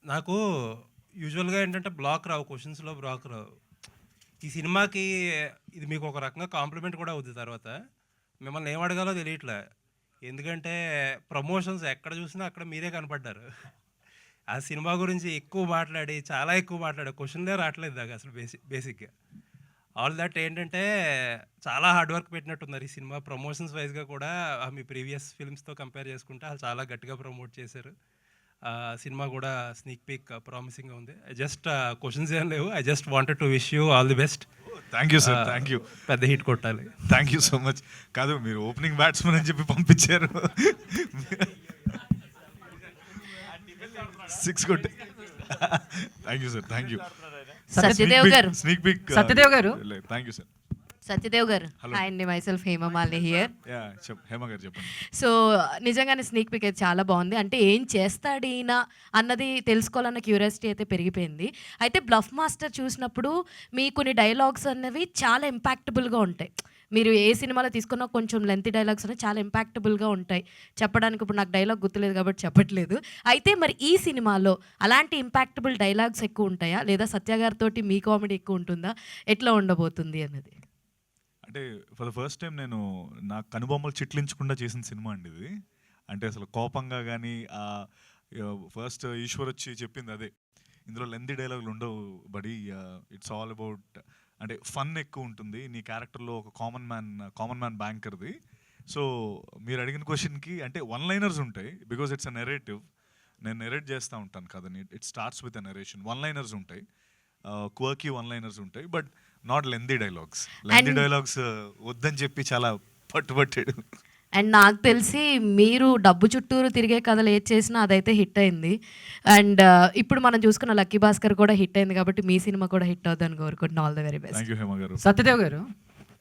నాకు యూజువల్‌గా ఏంటంటే బ్లాక్ రావు. క్వెషన్స్‌లో బ్లాక్ రావు. ఈ సినిమాకి ఇది మీకు ఒక రకంగా కాంప్లిమెంట్ కూడా అవుద్ది తర్వాత. మిమ్మల్ని ఏం అడగాలో తెలియట్లే. ఎందుకంటే ప్రమోషన్స్ ఎక్కడ చూసినా అక్కడ మీరే కనపడ్డారు. ఆ సినిమా గురించి ఎక్కువ మాట్లాడి, చాలా ఎక్కువ మాట్లాడా. క్వెషన్‌లే రావట్లేదు నాకు అసలు బేసిక్‌గా. ఆల్ దట్ ఏంటంటే చాలా హార్డ్ వర్క్ పెట్టినట్టున్నారు ఈ సినిమా. ప్రమోషన్స్ వైస్‌గా కూడా మీ ప్రీవియస్ ఫిల్మ్స్‌తో కంపేర్ చేసుకుంటే ఆళ్ళు చాలా గట్టిగా ప్రమోట్ చేశారు. సినిమా కూడా స్నీక్ పీక్ ప్రామిసింగ్‌గా ఉంది. జస్ట్ క్వెషన్స్ ఏం లేవు. I just wanted to wish you all the best. Thank you sir, thank you, పెద్ద హిట్ కొట్టాలి. Thank you so much. కాదు, మీరు ఓపెనింగ్ బ్యాట్స్మెన్ అని చెప్పి పంపించారు, 6 కొట్టే. Thank you sir, thank you. Satyadev గారు, స్నీక్ పిక్. సత్యదేవ్ గారు. Thank you sir. సత్యదేవ్ గారు, Hello. హాయ్ అండి, మైసెల్ఫ్ హేమమాలిని హియర్. హేమ గారు చెప్పండి. సో నిజంగానే స్నీక్ పిక్ అయితే చాలా బాగుంది. అంటే ఏం చేస్తాడు ఈయన అన్నది తెలుసుకోవాలన్న క్యూరియాసిటీ అయితే పెరిగిపోయింది. అయితే బ్లఫ్ మాస్టర్ చూసినప్పుడు మీ కొన్ని డైలాగ్స్ అన్నవి చాలా ఇంపాక్టబుల్గా ఉంటాయి. మీరు ఏ సినిమాలో తీసుకున్నా కొంచెం లెంతీ డైలాగ్స్ అనేవి చాలా ఇంపాక్టబుల్గా ఉంటాయి. చెప్పడానికి ఇప్పుడు నాకు డైలాగ్ గుర్తులేదు కాబట్టి చెప్పట్లేదు. అయితే మరి ఈ సినిమాలో అలాంటి ఇంపాక్టబుల్ డైలాగ్స్ ఎక్కువ ఉంటాయా, లేదా సత్య గారితో మీ కామెడీ ఎక్కువ ఉంటుందా, ఎట్లా ఉండబోతుంది అన్నది? అంటే ఫర్ ద ఫస్ట్ టైం నేను నా కనుబొమ్మలు చిట్లించకుండా చేసిన సినిమా అండి ఇది. అంటే అసలు కోపంగా కానీ ఫస్ట్ ఈశ్వర్ వచ్చి చెప్పింది అదే, ఇందులో లెంతీ డైలాగులు ఉండవు బడి, ఇట్స్ ఆల్ అబౌట్ అంటే ఫన్ ఎక్కువ ఉంటుంది నీ క్యారెక్టర్లో, ఒక కామన్ మ్యాన్ బ్యాంకర్ది. సో మీరు అడిగిన క్వశ్చన్కి అంటే వన్ లైనర్స్ ఉంటాయి, బికాజ్ ఇట్స్ అ నెరేటివ్. నేను నెరేట్ చేస్తూ ఉంటాను కదని. It starts with a narration. One liners ఉంటాయి, క్వర్కీ వన్ లైనర్స్ ఉంటాయి, but not lengthy dialogues. Lengthy dialogues వద్దని చెప్పి చాలా పట్టుబట్టాడు. అండ్ నాకు తెలిసి మీరు డబ్బు చుట్టూరు తిరిగే కథలు ఏది చేసినా అదైతే హిట్ అయింది. అండ్ ఇప్పుడు మనం చూసుకున్న లక్కీ భాస్కర్ కూడా హిట్ అయింది, కాబట్టి మీ సినిమా కూడా హిట్ అవుతుందని కోరుకుంటున్నాను. All the very best. Thank you Hema గారు. సత్యదేవ్ గారు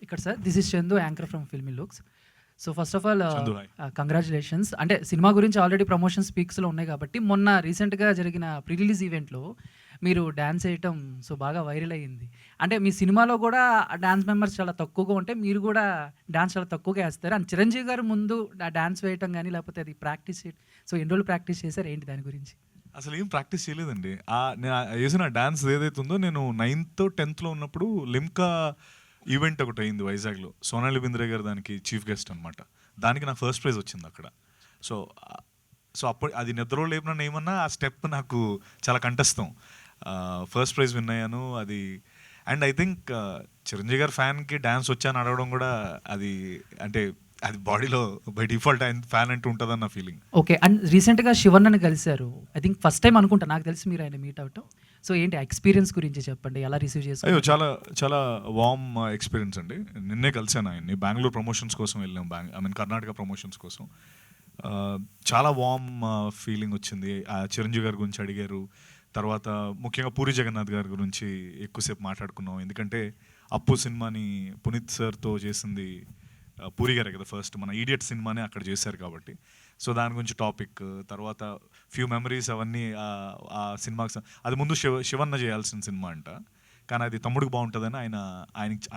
ఇక్కడ sir, this is Chandu, anchor from filmy looks. So first of all Chandu, hi. Congratulations. అంటే సినిమా గురించి ఆల్రెడీ ప్రమోషన్ స్పీక్స్లో ఉన్నాయి కాబట్టి మొన్న రీసెంట్గా జరిగిన ప్రీ రిలీజ్ ఈవెంట్లో మీరు డ్యాన్స్ వేయటం సో బాగా వైరల్ అయ్యింది. అంటే మీ సినిమాలో కూడా డ్యాన్స్ మెంబర్స్ చాలా తక్కువగా ఉంటే మీరు కూడా డ్యాన్స్ చాలా తక్కువగా వేస్తారు. అండ్ చిరంజీవి గారు ముందు డ్యాన్స్ వేయటం కానీ లేకపోతే అది ప్రాక్టీస్ సో ఎన్ని రోజులు ప్రాక్టీస్ చేశారు, ఏంటి దాని గురించి? అసలు ఏం ప్రాక్టీస్ చేయలేదండి. నేను వేసిన డాన్స్ ఏదైతే ఉందో, నేను 9th 10th ఉన్నప్పుడు లిమ్కా ఈవెంట్ ఒకటి అయింది వైజాగ్లో. సోనాలి బింద్రే గారు దానికి చీఫ్ గెస్ట్ అనమాట. దానికి నాకు ఫస్ట్ ప్రైజ్ వచ్చింది అక్కడ. సో అప్పుడు అది నిద్రలో లేపిన ఏమన్నా ఆ స్టెప్ నాకు చాలా కంఠస్థం. ఫస్ట్ ప్రైజ్ విన్ అయ్యాను అది. అండ్ ఐ థింక్ చిరంజీవి గారి ఫ్యాన్కి డ్యాన్స్ వచ్చాను అడగడం కూడా అది అంటే అది బాడీలో బై డిఫాల్ట్ ఆయన ఫ్యాన్ అంటూ ఉంటుందని నా ఫీలింగ్. ఓకే. అండ్ రీసెంట్గా శివన్నని కలిశారు, ఐ థింక్ ఫస్ట్ టైం అనుకుంటా, నాకు తెలిసి మీరు ఆయన మీట్ అవటం. సో ఏంటి ఎక్స్పీరియన్స్ గురించి చెప్పండి, ఎలా రిసీవ్ చేశారు? అయ్యో, చాలా చాలా వార్మ్ ఎక్స్పీరియన్స్ అండి. నిన్నే కలిసాను ఆయన్ని, బెంగళూరు ప్రమోషన్స్ కోసం వెళ్ళాం, కర్ణాటక ప్రమోషన్స్ కోసం. చాలా వార్మ్ ఫీలింగ్ వచ్చింది. చిరంజీవి గారి గురించి అడిగారు, తర్వాత ముఖ్యంగా పూరి జగన్నాథ్ గారి గురించి ఎక్కువసేపు మాట్లాడుకున్నాం. ఎందుకంటే అప్పు సినిమాని పునీత్ సార్తో చేసింది పూరి గారే కదా, ఫస్ట్ మన ఈడియట్ సినిమానే అక్కడ చేశారు కాబట్టి. సో దాని గురించి టాపిక్, తర్వాత ఫ్యూ మెమరీస్ అవన్నీ సినిమాకి. అది ముందు శివన్న చేయాల్సిన సినిమా అంట, కానీ అది తమ్ముడికి బాగుంటుందని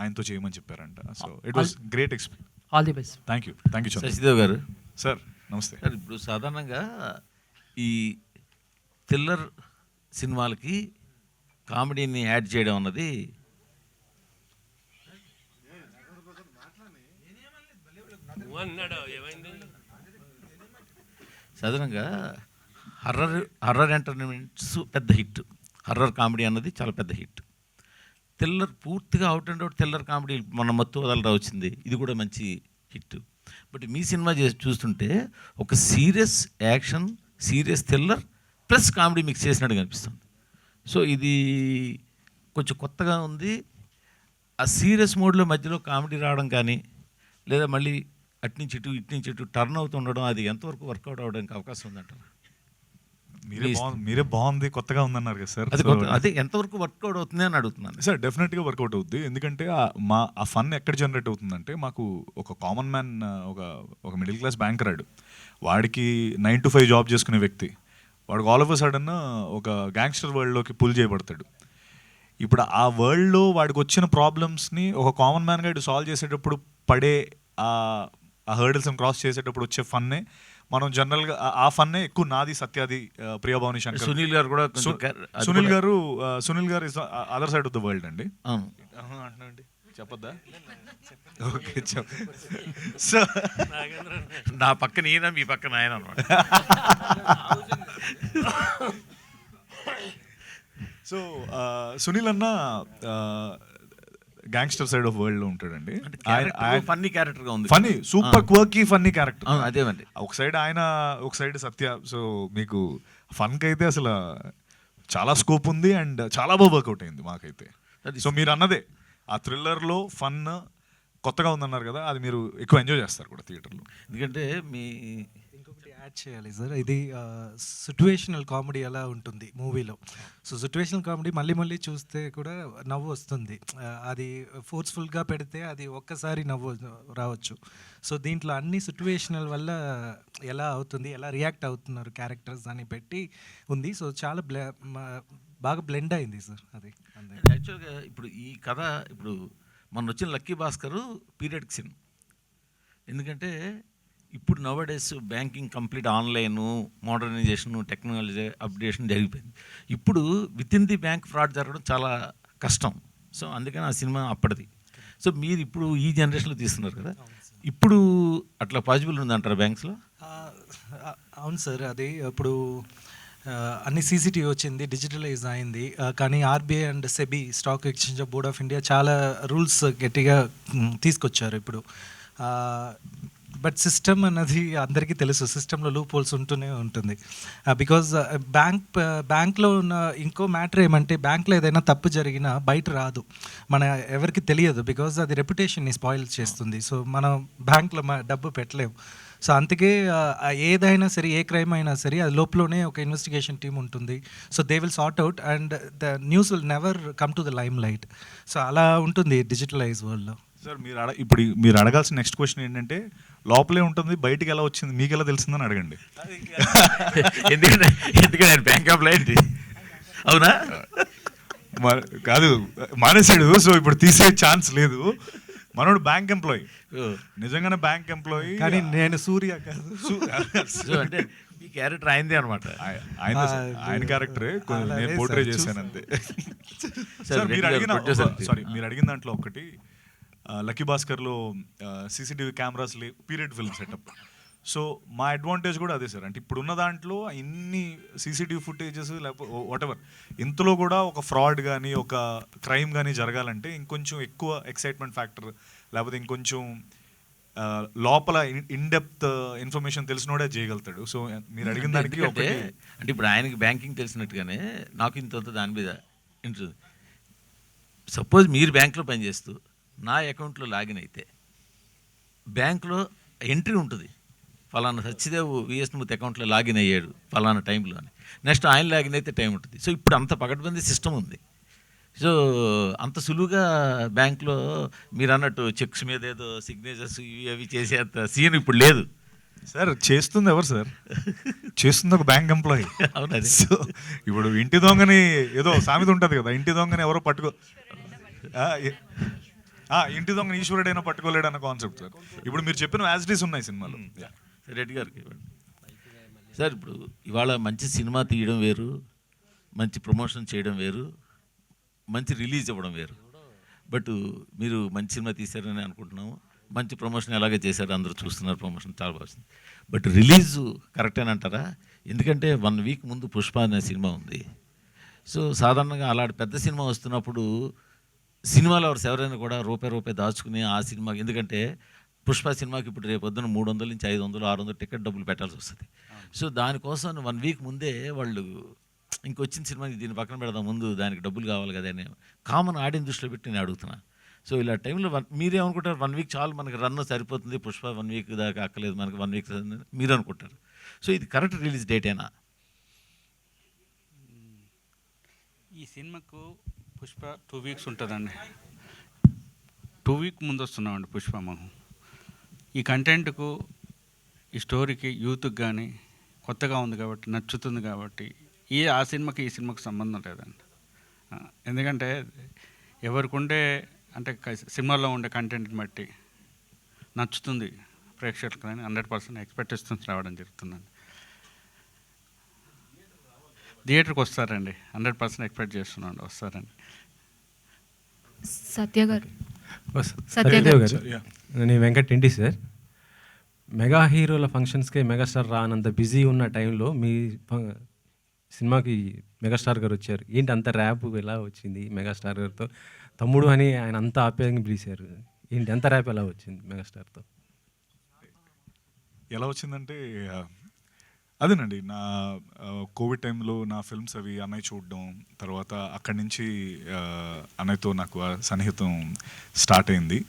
ఆయనతో చేయమని చెప్పారంట. So it was great experience. All the best. Thank you Shashidev garu. Sir నమస్తే సార్, ఇప్పుడు సాధారణంగా ఈ థ్రిల్లర్ సినిమాలకి కామెడీని యాడ్ చేయడం అన్నది సాధారణంగా హర్రర్ ఎంటర్టైన్మెంట్స్ పెద్ద హిట్, హర్రర్ కామెడీ అన్నది చాలా పెద్ద హిట్. థ్రిల్లర్ పూర్తిగా out and out thriller comedy మన మత్తు వదలరా వచ్చింది, ఇది కూడా మంచి హిట్. బట్ మీ సినిమా చూస్తుంటే ఒక serious action, serious thriller plus comedy mix చేసినట్టు కనిపిస్తుంది. సో ఇది కొంచెం కొత్తగా ఉంది. ఆ సీరియస్ మోడ్లో మధ్యలో కామెడీ రావడం కానీ, లేదా మళ్ళీ అట్నుంచి ఇటు ఇట్నుంచి ఇటు టర్న్ అవుతుండడం, అది ఎంతవరకు వర్కౌట్ అవ్వడానికి అవకాశం ఉందంటారు? మీరే బాగుంది, కొత్తగా ఉందన్నారు కదా సార్. అదే ఎంతవరకు వర్కౌట్ అవుతుంది అని అడుగుతున్నాను సార్. డెఫినెట్గా వర్కౌట్ అవుద్ది. ఎందుకంటే ఆ ఫన్ ఎక్కడ జనరేట్ అవుతుందంటే, మాకు ఒక కామన్ మ్యాన్, ఒక మిడిల్ క్లాస్ బ్యాంకర్ ఆడు, వాడికి 9 to 5 జాబ్ చేసుకునే వ్యక్తి, వాడికి ఆల్ ఆఫ్ అ సడన్ ఒక గ్యాంగ్స్టర్ వరల్డ్లోకి పుల్ చేయబడతాడు. ఇప్పుడు ఆ వరల్డ్లో వాడికి వచ్చిన ప్రాబ్లమ్స్ని ఒక కామన్ మ్యాన్గా ఇటు సాల్వ్ చేసేటప్పుడు పడే ఆ హర్డిల్స్ని క్రాస్ చేసేటప్పుడు వచ్చే ఫన్నే మనం జనరల్గా ఆ ఫన్నే ఎక్కువ నాది సత్యాది ప్రియభావని శంకర్ సునీల్ గారు కూడా కొంచెం అది సునీల్ కూడా- గారు సునీల్ గారు is other side of the world అండి. అవును. అంటున్నాండి చెప్పొద్దా? ఓకే సో నా పక్కన ఈయన, మీ పక్కన ఆయన అనమాట. సో సునీల్ అన్న గ్యాంగ్స్టర్ సైడ్ ఆఫ్ వరల్డ్ లో ఉంటాడండి. ఫన్నీ క్యారెక్టర్ గా ఉంది. Funny super quirky funny character. అవును, అదేమండి. ఒక సైడ్ ఆయన, ఒక సైడ్ సత్య. సో మీకు ఫన్కి అయితే అసలు చాలా స్కోప్ ఉంది అండ్ చాలా బాగా వర్కౌట్ అయింది మాకైతే. సో మీరు అన్నదే ఆ థ్రిల్లర్లో ఫన్ కొత్తగా ఉందన్నారు కదా, అది మీరు ఎక్కువ ఎంజాయ్ చేస్తారు కూడా థియేటర్లో. ఎందుకంటే మీ ఇంకొకటి యాడ్ చేయాలి సార్, ఇది సిట్యువేషనల్ కామెడీ ఎలా ఉంటుంది మూవీలో. సో సిట్యువేషనల్ కామెడీ మళ్ళీ మళ్ళీ చూస్తే కూడా నవ్వు వస్తుంది. అది ఫోర్స్ఫుల్గా పెడితే అది ఒక్కసారి నవ్వు రావచ్చు. సో దీంట్లో అన్ని సిట్యువేషనల్ వల్ల ఎలా అవుతుంది, ఎలా రియాక్ట్ అవుతున్నారు క్యారెక్టర్స్ అని పెట్టి ఉంది. సో చాలా బాగా బ్లెండ్ అయింది సార్ అది. యాక్చువల్గా ఇప్పుడు ఈ కథ ఇప్పుడు మొన్న వచ్చిన లక్కీ భాస్కర్ పీరియడ్ సీన్. ఎందుకంటే ఇప్పుడు nowadays banking complete online, modernisation, technology updation జరిగిపోయింది. ఇప్పుడు within the bank fraud జరగడం చాలా కష్టం. సో అందుకని ఆ సినిమా అప్పటిది. సో మీరు ఇప్పుడు ఈ జనరేషన్లో తీస్తున్నారు కదా, ఇప్పుడు అట్లా పాసిబుల్ ఉందంటారా బ్యాంక్స్లో? అవును సార్, అది ఇప్పుడు అన్ని సీసీటీవీ వచ్చింది, డిజిటలైజ్ అయింది. కానీ RBI and SEBI, stock exchange of board of India చాలా రూల్స్ గట్టిగా తీసుకొచ్చారు ఇప్పుడు. బట్ సిస్టమ్ అన్నది అందరికీ తెలుసు, సిస్టంలో లూప్ హోల్స్ ఉంటూనే ఉంటుంది. బికాజ్ బ్యాంక్లో ఉన్న ఇంకో మ్యాటర్ ఏమంటే, బ్యాంక్లో ఏదైనా తప్పు జరిగినా బయట రాదు, మన ఎవరికి తెలియదు. బికాజ్ అది రెప్యుటేషన్ని స్పాయిల్ చేస్తుంది. సో మనం బ్యాంక్లో డబ్బు పెట్టలేము. సో అందుకే ఏదైనా సరే, ఏ క్రైమ్ అయినా సరే, అది లోపలనే ఒక ఇన్వెస్టిగేషన్ టీమ్ ఉంటుంది. So they will sort out and the news will never come to the lime light. So అలా ఉంటుంది డిజిటలైజ్ వరల్డ్లో. సార్ ఇప్పుడు మీరు అడగాల్సిన నెక్స్ట్ క్వశ్చన్ ఏంటంటే, లోపలే ఉంటుంది బయటికి ఎలా వచ్చింది మీకు ఎలా తెలిసిందని అడగండి. ఎందుకంటే బ్యాంక్ ఎంప్లాయీ అవునా? కాదు, మానేసాడు. సో ఇప్పుడు తీసే ఛాన్స్ లేదు. మనోడు బ్యాంక్ ఎంప్లాయీ, నిజంగానే బ్యాంక్ ఎంప్లాయీ. కానీ నేను సూర్య కాదు. సో అంటే ఈ క్యారెక్టర్ అయింది అనమాట. ఆయన క్యారెక్టరే అలా నేను లేదు పోర్ట్రే సార్, చేశాను అంతే. సార్, మీరు అడిగిన producer. సారీ మీరు అడిగిన దాంట్లో ఒకటి, లక్కీ భాస్కర్లో CCTV cameras period film setup. So మా అడ్వాంటేజ్ కూడా అదే సార్. అంటే ఇప్పుడున్న దాంట్లో ఇన్ని సీసీటీవీ ఫుటేజెస్ లేకపోతే వాటెవర్, ఇంతలో కూడా ఒక ఫ్రాడ్ కానీ ఒక క్రైమ్ కానీ జరగాలంటే ఇంకొంచెం ఎక్కువ ఎక్సైట్మెంట్ ఫ్యాక్టర్, లేకపోతే ఇంకొంచెం లోపల ఇన్డెప్త్ ఇన్ఫర్మేషన్ తెలిసినోడే చేయగలుగుతాడు. సో మీరు అడిగిన దానికి అంటే ఇప్పుడు ఆయనకి బ్యాంకింగ్ తెలిసినట్టుగానే నాకు ఇంత దాని మీద ఇంట్రెస్ట్. సపోజ్ మీరు బ్యాంక్లో పనిచేస్తూ నా అకౌంట్లో లాగిన్ అయితే బ్యాంక్లో ఎంట్రీ ఉంటుంది, ఫలానా సత్యదేవ్ విఎస్ మూర్తి అకౌంట్లో లాగిన్ అయ్యాడు ఫలానా టైంలో అని. నెక్స్ట్ ఆయన లాగిన్ అయితే టైం ఉంటుంది. సో ఇప్పుడు అంత పకడ్బందీ సిస్టమ్ ఉంది. సో అంత సులువుగా బ్యాంక్లో మీరు అన్నట్టు చెక్స్ మీద ఏదో సిగ్నేచర్స్ ఇవి అవి చేసేంత సీన్ ఇప్పుడు లేదు సార్. చేస్తుంది ఎవరు సార్? చేస్తుంది ఒక బ్యాంక్ ఎంప్లాయీ. అవునది. సో ఇప్పుడు ఇంటి దొంగని ఏదో సామెత ఉంటుంది కదా, ఇంటి దొంగని ఎవరో ఇంటి దొంగని ఈశ్వరుడైనా పట్టుకోలేడు అన్న కాన్సెప్ట్ సార్. ఇప్పుడు మీరు చెప్పిన యాజిటీస్ ఉన్నాయి సినిమాలో. రెడ్డి గారికి ఇవ్వండి సార్. ఇప్పుడు ఇవాళ మంచి సినిమా తీయడం వేరు, మంచి ప్రమోషన్ చేయడం వేరు, మంచి రిలీజ్ ఇవ్వడం వేరు. బట్ మీరు మంచి సినిమా తీశారని అనుకుంటున్నాము, మంచి ప్రమోషన్ ఎలాగే చేశారు, అందరూ చూస్తున్నారు, ప్రమోషన్ చాలా బాగుంది. బట్ రిలీజ్ కరెక్టేనంటారా? ఎందుకంటే 1 వీక్ ముందు పుష్ప అనే సినిమా ఉంది. సో సాధారణంగా అలాంటి పెద్ద సినిమా వస్తున్నప్పుడు సినిమా లవర్స్ ఎవరైనా కూడా రూపాయి దాచుకుని ఆ సినిమా, ఎందుకంటే పుష్ప సినిమాకి ఇప్పుడు రేపు పొద్దున 300 నుంచి 500, 600 టికెట్ డబ్బులు పెట్టాల్సి వస్తుంది. సో దానికోసం 1 వీక్ ముందే వాళ్ళు ఇంకొచ్చిన సినిమాకి దీన్ని పక్కన పెడదాం, ముందు దానికి డబ్బులు కావాలి కదా అని కామన్ ఆడియన్స్ దృష్టిలో పెట్టి నేను అడుగుతున్నా. సో ఇలా టైంలో మీరేమనుకుంటారు, 1 వీక్ చాలు మనకి రన్ సరిపోతుంది, పుష్ప 1 వీక్ దాకా అక్కలేదు మనకి, 1 వీక్ మీరు అనుకుంటారు. సో ఇది కరెక్ట్ రిలీజ్ డేటేనా? ఈ సినిమాకు పుష్ప 2 వీక్స్ ఉంటుందండి. 2 వీక్ ముందు వస్తున్నామండి పుష్ప మనం. ఈ కంటెంట్కు, ఈ స్టోరీకి, యూత్కి కానీ కొత్తగా ఉంది కాబట్టి, నచ్చుతుంది కాబట్టి ఆ సినిమాకి ఈ సినిమాకి సంబంధం లేదండి. ఎందుకంటే ఎవరికి ఉండే అంటే సినిమాలో ఉండే కంటెంట్ని బట్టి నచ్చుతుంది ప్రేక్షకులకు కానీ 100% ఎక్స్పెక్టేషన్స్ రావడం జరుగుతుందండి. థియేటర్కి వస్తారండి, 100% ఎక్స్పెక్ట్ చేస్తున్నాను వస్తారండి. సత్య గారు సత్యదేవ్ గారు, Yeah. నేను వెంకట్ ఇంటి సార్. మెగా హీరోల ఫంక్షన్స్కే మెగాస్టార్ రానంత బిజీ ఉన్న టైంలో మీ సినిమాకి మెగాస్టార్ గారు వచ్చారు. ఏంటి అంత ర్యాప్ ఎలా వచ్చింది మెగాస్టార్ గారితో? తమ్ముడు అని ఆయన అంత ఆప్యాయంగా పిలిచారు. ఏంటి అంత ర్యాప్ ఎలా వచ్చింది మెగాస్టార్తో? ఎలా వచ్చిందంటే అదేనండి, నా కోవిడ్ టైంలో నా ఫిల్మ్స్ అవి అన్నయ్య చూడడం, తర్వాత అక్కడి నుంచి అన్నయ్యతో నాకు ఆ సన్నిహితం స్టార్ట్ అయింది.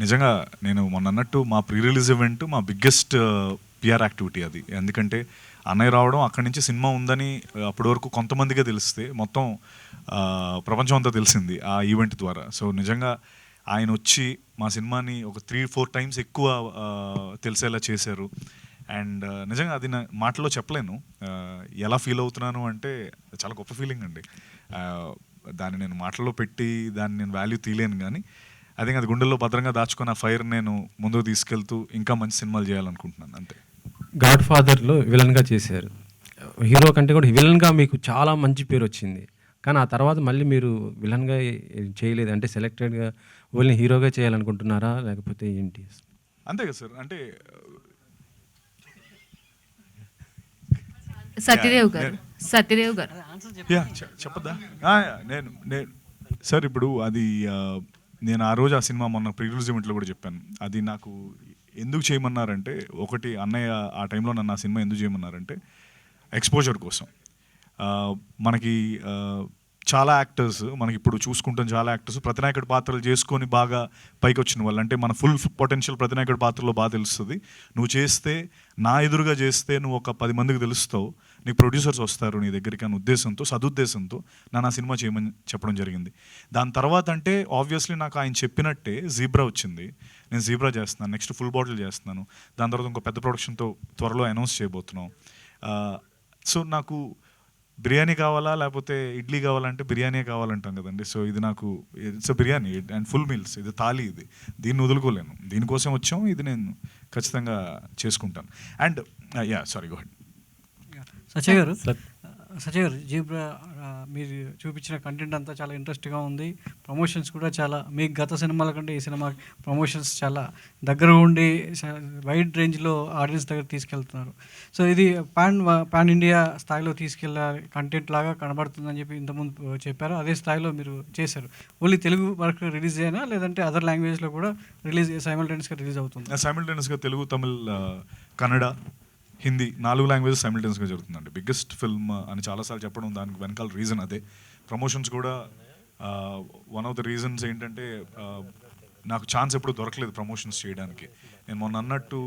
నిజంగా నేను మొన్న అన్నట్టు మా ప్రీ రిలీజ్ ఈవెంట్ మా బిగ్గెస్ట్ పిఆర్ యాక్టివిటీ అది. ఎందుకంటే అన్నయ్య రావడం, అక్కడి నుంచి సినిమా ఉందని అప్పటి వరకు కొంతమందిగా తెలిస్తే మొత్తం ప్రపంచం అంతా తెలిసింది ఆ ఈవెంట్ ద్వారా. సో నిజంగా ఆయన వచ్చి మా సినిమాని ఒక 3-4 టైమ్స్ ఎక్కువ తెలిసేలా చేశారు. అండ్ నిజంగా అది నా మాటలో చెప్పలేను. ఎలా ఫీల్ అవుతున్నాను అంటే చాలా గొప్ప ఫీలింగ్ అండి. దాన్ని నేను మాటల్లో పెట్టి దాన్ని నేను వాల్యూ తీయలేను, కానీ అదే అది గుండెల్లో భద్రంగా దాచుకున్న ఫైర్ నేను ముందుకు తీసుకెళ్తూ ఇంకా మంచి సినిమాలు చేయాలనుకుంటున్నాను అంతే. గాడ్ ఫాదర్లో విలన్గా చేశారు. హీరో కంటే కూడా విలన్గా మీకు చాలా మంచి పేరు వచ్చింది. కానీ ఆ తర్వాత మళ్ళీ మీరు విలన్గా చేయలేదు. అంటే సెలెక్టెడ్గా ఓన్లీ హీరోగా చేయాలనుకుంటున్నారా లేకపోతే ఏంటి? అంతే కదా సార్. అంటే సత్యదేవ్ గారు చెప్పద్దా? నేను సార్ ఇప్పుడు అది నేను ఆ రోజు ఆ సినిమా మొన్న ప్రీ రిలీజ్ ఈవెంట్లో కూడా చెప్పాను. అది నాకు ఎందుకు చేయమన్నారంటే, ఒకటి అన్నయ్య ఆ టైంలో నన్ను ఆ సినిమా ఎందుకు చేయమన్నారంటే ఎక్స్పోజర్ కోసం. మనకి చాలా యాక్టర్స్, మనకి ఇప్పుడు చూసుకుంటాం చాలా యాక్టర్స్ ప్రతినాయకుడి పాత్రలు చేసుకొని బాగా పైకి వచ్చిన వాళ్ళు. అంటే మన ఫుల్ పొటెన్షియల్ ప్రతినాయకుడి పాత్రలో బాగా తెలుస్తుంది. నువ్వు చేస్తే, నా ఎదురుగా చేస్తే నువ్వు ఒక 10 మందికి తెలుస్తావు, నీకు ప్రొడ్యూసర్స్ వస్తారు నీ దగ్గరికి అనే ఉద్దేశంతో, సదుద్దేశంతో నా సినిమా చేయమని చెప్పడం జరిగింది. దాని తర్వాత అంటే ఆబ్వియస్లీ నాకు ఆయన చెప్పినట్టే జీబ్రా వచ్చింది. నేను జీబ్రా చేస్తున్నాను, నెక్స్ట్ ఫుల్ బాటిల్ చేస్తున్నాను. దాని తర్వాత ఇంకో పెద్ద ప్రొడక్షన్తో త్వరలో అనౌన్స్ చేయబోతున్నాం. సో నాకు బిర్యానీ కావాలా లేకపోతే ఇడ్లీ కావాలంటే బిర్యానీ కావాలంటాం కదండి. సో ఇది నాకు it's biryani and full meals, ఇది థాలీ, ఇది దీన్ని వదులుకోలేను. దీనికోసం వచ్చాం, ఇది నేను ఖచ్చితంగా చేసుకుంటాను. And sorry go ahead. Satya garu zebra మీరు చూపించిన కంటెంట్ అంతా చాలా ఇంట్రెస్ట్గా ఉంది. ప్రమోషన్స్ కూడా చాలా, మీకు గత సినిమాల కంటే ఈ సినిమా ప్రమోషన్స్ చాలా దగ్గర ఉండి వైడ్ రేంజ్లో ఆడియన్స్ దగ్గర తీసుకెళ్తున్నారు. సో ఇది పాన్ ఇండియా స్థాయిలో తీసుకెళ్ళే కంటెంట్ లాగా కనబడుతుందని చెప్పి ఇంతకుముందు చెప్పారు. అదే స్థాయిలో మీరు చేశారు. ఓన్లీ తెలుగు వరకు రిలీజ్ అయినా లేదంటే అదర్ లాంగ్వేజ్లో కూడా సైమల్టేనియస్గా రిలీజ్ అవుతుంది? సైమల్టేనియస్గా తెలుగు, తమిళ్, కన్నడ, హిందీ 4 లాంగ్వేజెస్ సైమిల్టేనియస్గా జరుగుతుందండి. బిగ్గెస్ట్ ఫిల్మ్ అని చాలాసార్లు చెప్పడం దానికి వెనకాల రీజన్ అదే. ప్రమోషన్స్ కూడా వన్ ఆఫ్ ద రీజన్స్ ఏంటంటే నాకు ఛాన్స్ ఎప్పుడు దొరకలేదు ప్రమోషన్స్ చేయడానికి. నేను మొన్న అన్నట్టు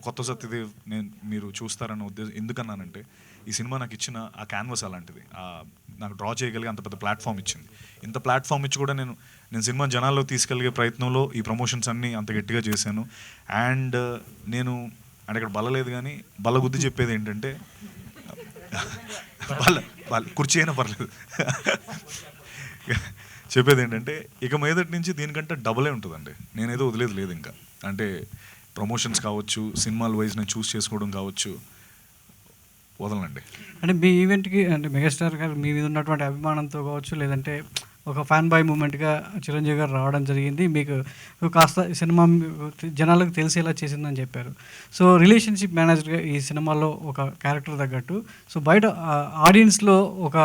కొత్త సత్యదేవ్ మీరు చూస్తారన్న ఉద్దేశం ఎందుకన్నానంటే, ఈ సినిమా నాకు ఇచ్చిన ఆ క్యాన్వస్ అలాంటిది. నాకు డ్రా చేయగలిగే అంత పెద్ద ప్లాట్ఫామ్ ఇచ్చింది. ఇంత ప్లాట్ఫామ్ ఇచ్చి కూడా నేను సినిమా జనాల్లో తీసుకెళ్ళే ప్రయత్నంలో ఈ ప్రమోషన్స్ అన్నీ అంత గట్టిగా చేశాను. అండ్ నేను అంటే ఇక్కడ బల్ల లేదు, కానీ బల్ల గుద్ది చెప్పేది ఏంటంటే, కుర్చీ అయినా పర్లేదు, చెప్పేది ఏంటంటే ఇక మీదటి నుంచి దీనికంటే డబులే ఉంటుందండి. నేనేదో వదిలేదు లేదు ఇంకా. అంటే ప్రమోషన్స్ కావచ్చు, సినిమాల వైజ్ నేను చూస్ చేసుకోవడం కావచ్చు, వదలండి. అంటే మీ ఈవెంట్కి అంటే మెగాస్టార్ గారు మీ మీద ఉన్నటువంటి అభిమానంతో కావచ్చు, లేదంటే ఒక ఫ్యాన్ బాయ్ మూమెంట్గా చిరంజీవి గారు రావడం జరిగింది. మీకు కాస్త సినిమా జనాలకు తెలిసేలా చేసిందని చెప్పారు. సో రిలేషన్షిప్ మేనేజర్గా ఈ సినిమాలో ఒక క్యారెక్టర్ తగ్గట్టు, సో బయట ఆడియన్స్లో ఒక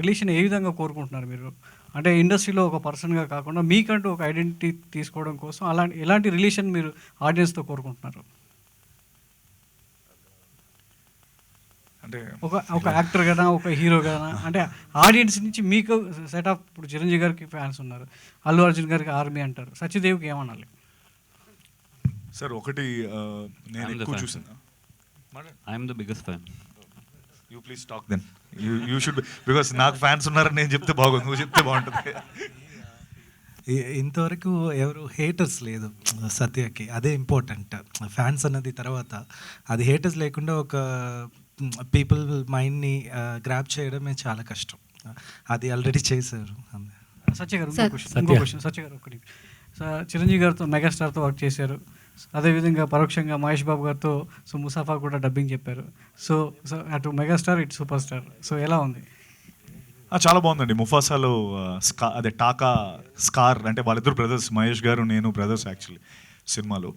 రిలేషన్ ఏ విధంగా కోరుకుంటున్నారు మీరు? అంటే ఇండస్ట్రీలో ఒక పర్సన్గా కాకుండా మీకంటూ ఒక ఐడెంటిటీ తీసుకోవడం కోసం ఎలాంటి రిలేషన్ మీరు ఆడియన్స్తో కోరుకుంటున్నారు? అంటే ఒక యాక్టర్ కదా, ఒక హీరో కదా, అంటే ఆడియన్స్ నుంచి మీకు సెట్ ఆఫ్, ఇప్పుడు చిరంజీవి గారికి ఫ్యాన్స్ ఉన్నారు, అల్లు అర్జున్ గారికి ఆర్మీ అంటారు, సత్యదేవ్కి ఏమనాలి? సార్ ఒకటి నేను ఎక్కువ చూసాను. I'm the biggest fan. You please talk then. You should, because నాకు ఫ్యాన్స్ ఉన్నారని నేను చెప్తే బాగుంది, నువ్వు చెప్తే బాగుంటుంది. ఇంతవరకు ఎవరు హేటర్స్ లేదు సత్యకి, అదే ఇంపార్టెంట్. ఫ్యాన్స్ అన్నది తర్వాత, అది హేటర్స్ లేకుండా ఒక పీపుల్ మైండ్ని గ్రాప్ చేయడమే చాలా కష్టం. అది ఆల్రెడీ చేశారు. సత్య గారు ఇంకో క్వశ్చన్. సత్య గారు ఒకటి, చిరంజీవి గారితో మెగాస్టార్తో వర్క్ చేశారు. అదేవిధంగా పరోక్షంగా మహేష్ బాబు గారితో సో ముసాఫా కూడా డబ్బింగ్ చెప్పారు. సో సో అటు మెగాస్టార్ ఇటు సూపర్ స్టార్. సో ఎలా ఉంది? చాలా బాగుందండి. ముఫాసాలో అదే టాకా స్కార్ అంటే వాళ్ళిద్దరు బ్రదర్స్, మహేష్ గారు నేను బ్రదర్స్ యాక్చువల్లీ సినిమాలో.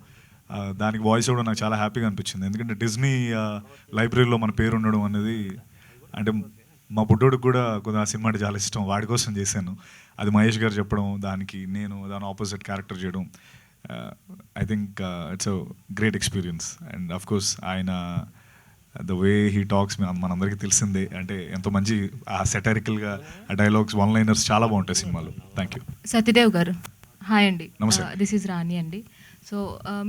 దానికి వాయిస్ కూడా నాకు చాలా హ్యాపీగా అనిపించింది. ఎందుకంటే డిజ్నీ లైబ్రరీలో మన పేరు ఉండడం అనేది, అంటే మా బుడ్డోడికి కూడా కొద్దిగా ఆ సినిమా అంటే చాలా ఇష్టం, వాడి కోసం చేశాను. అది మహేష్ గారు చెప్పడం, దానికి నేను దాని ఆపోజిట్ క్యారెక్టర్ చేయడం, I think it's a great experience. And of course ఆయన ద వే హీ టాక్స్ మనందరికీ తెలిసిందే, అంటే ఎంతో మంచి ఆ సెటరికల్గా ఆ డైలాగ్స్, వన్ లైనర్స్ చాలా బాగుంటాయి సినిమాలో. Thank you. సత్యదేవ్ గారు, హాయ్ అండి. నమస్తే. దిస్ ఈజ్ రాణి అండి. సో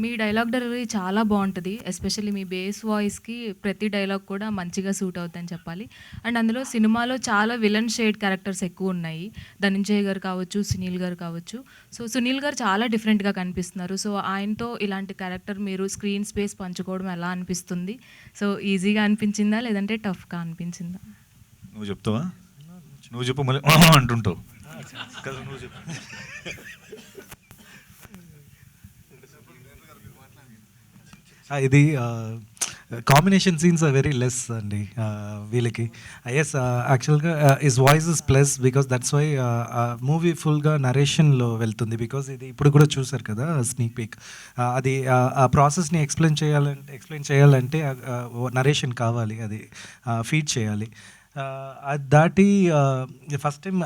మీ డైలాగ్ డెలివరీ చాలా బాగుంటుంది. ఎస్పెషల్లీ మీ బేస్ వాయిస్కి ప్రతి డైలాగ్ కూడా మంచిగా సూట్ అవుతుందని చెప్పాలి. అండ్ అందులో సినిమాలో చాలా విలన్ షేడ్ క్యారెక్టర్స్ ఎక్కువ ఉన్నాయి. ధనంజయ్ గారు కావచ్చు, సునీల్ గారు కావచ్చు. సో సునీల్ గారు చాలా డిఫరెంట్గా కనిపిస్తున్నారు. సో ఆయనతో ఇలాంటి క్యారెక్టర్ మీరు స్క్రీన్ స్పేస్ పంచుకోవడం ఎలా అనిపిస్తుంది? సో ఈజీగా అనిపించిందా లేదంటే టఫ్గా అనిపించిందా? నువ్వు చెప్తావా? నువ్వు చెప్పు, మళ్ళీ అంటుంటావు కదా, నువ్వు చెప్పు. ఇది combination scenes are very less అండి వీళ్ళకి. ఎస్, యాక్చువల్గా is voice is plus because that's why movie ఫుల్గా నరేషన్లో వెళ్తుంది. బికాస్ ఇది ఇప్పుడు కూడా చూసారు కదా స్నీక్ పీక్, అది ఆ ప్రాసెస్ని ఎక్స్ప్లెయిన్ చేయాలంటే నరేషన్ కావాలి, అది ఫీడ్ చేయాలి. అది దాటి first time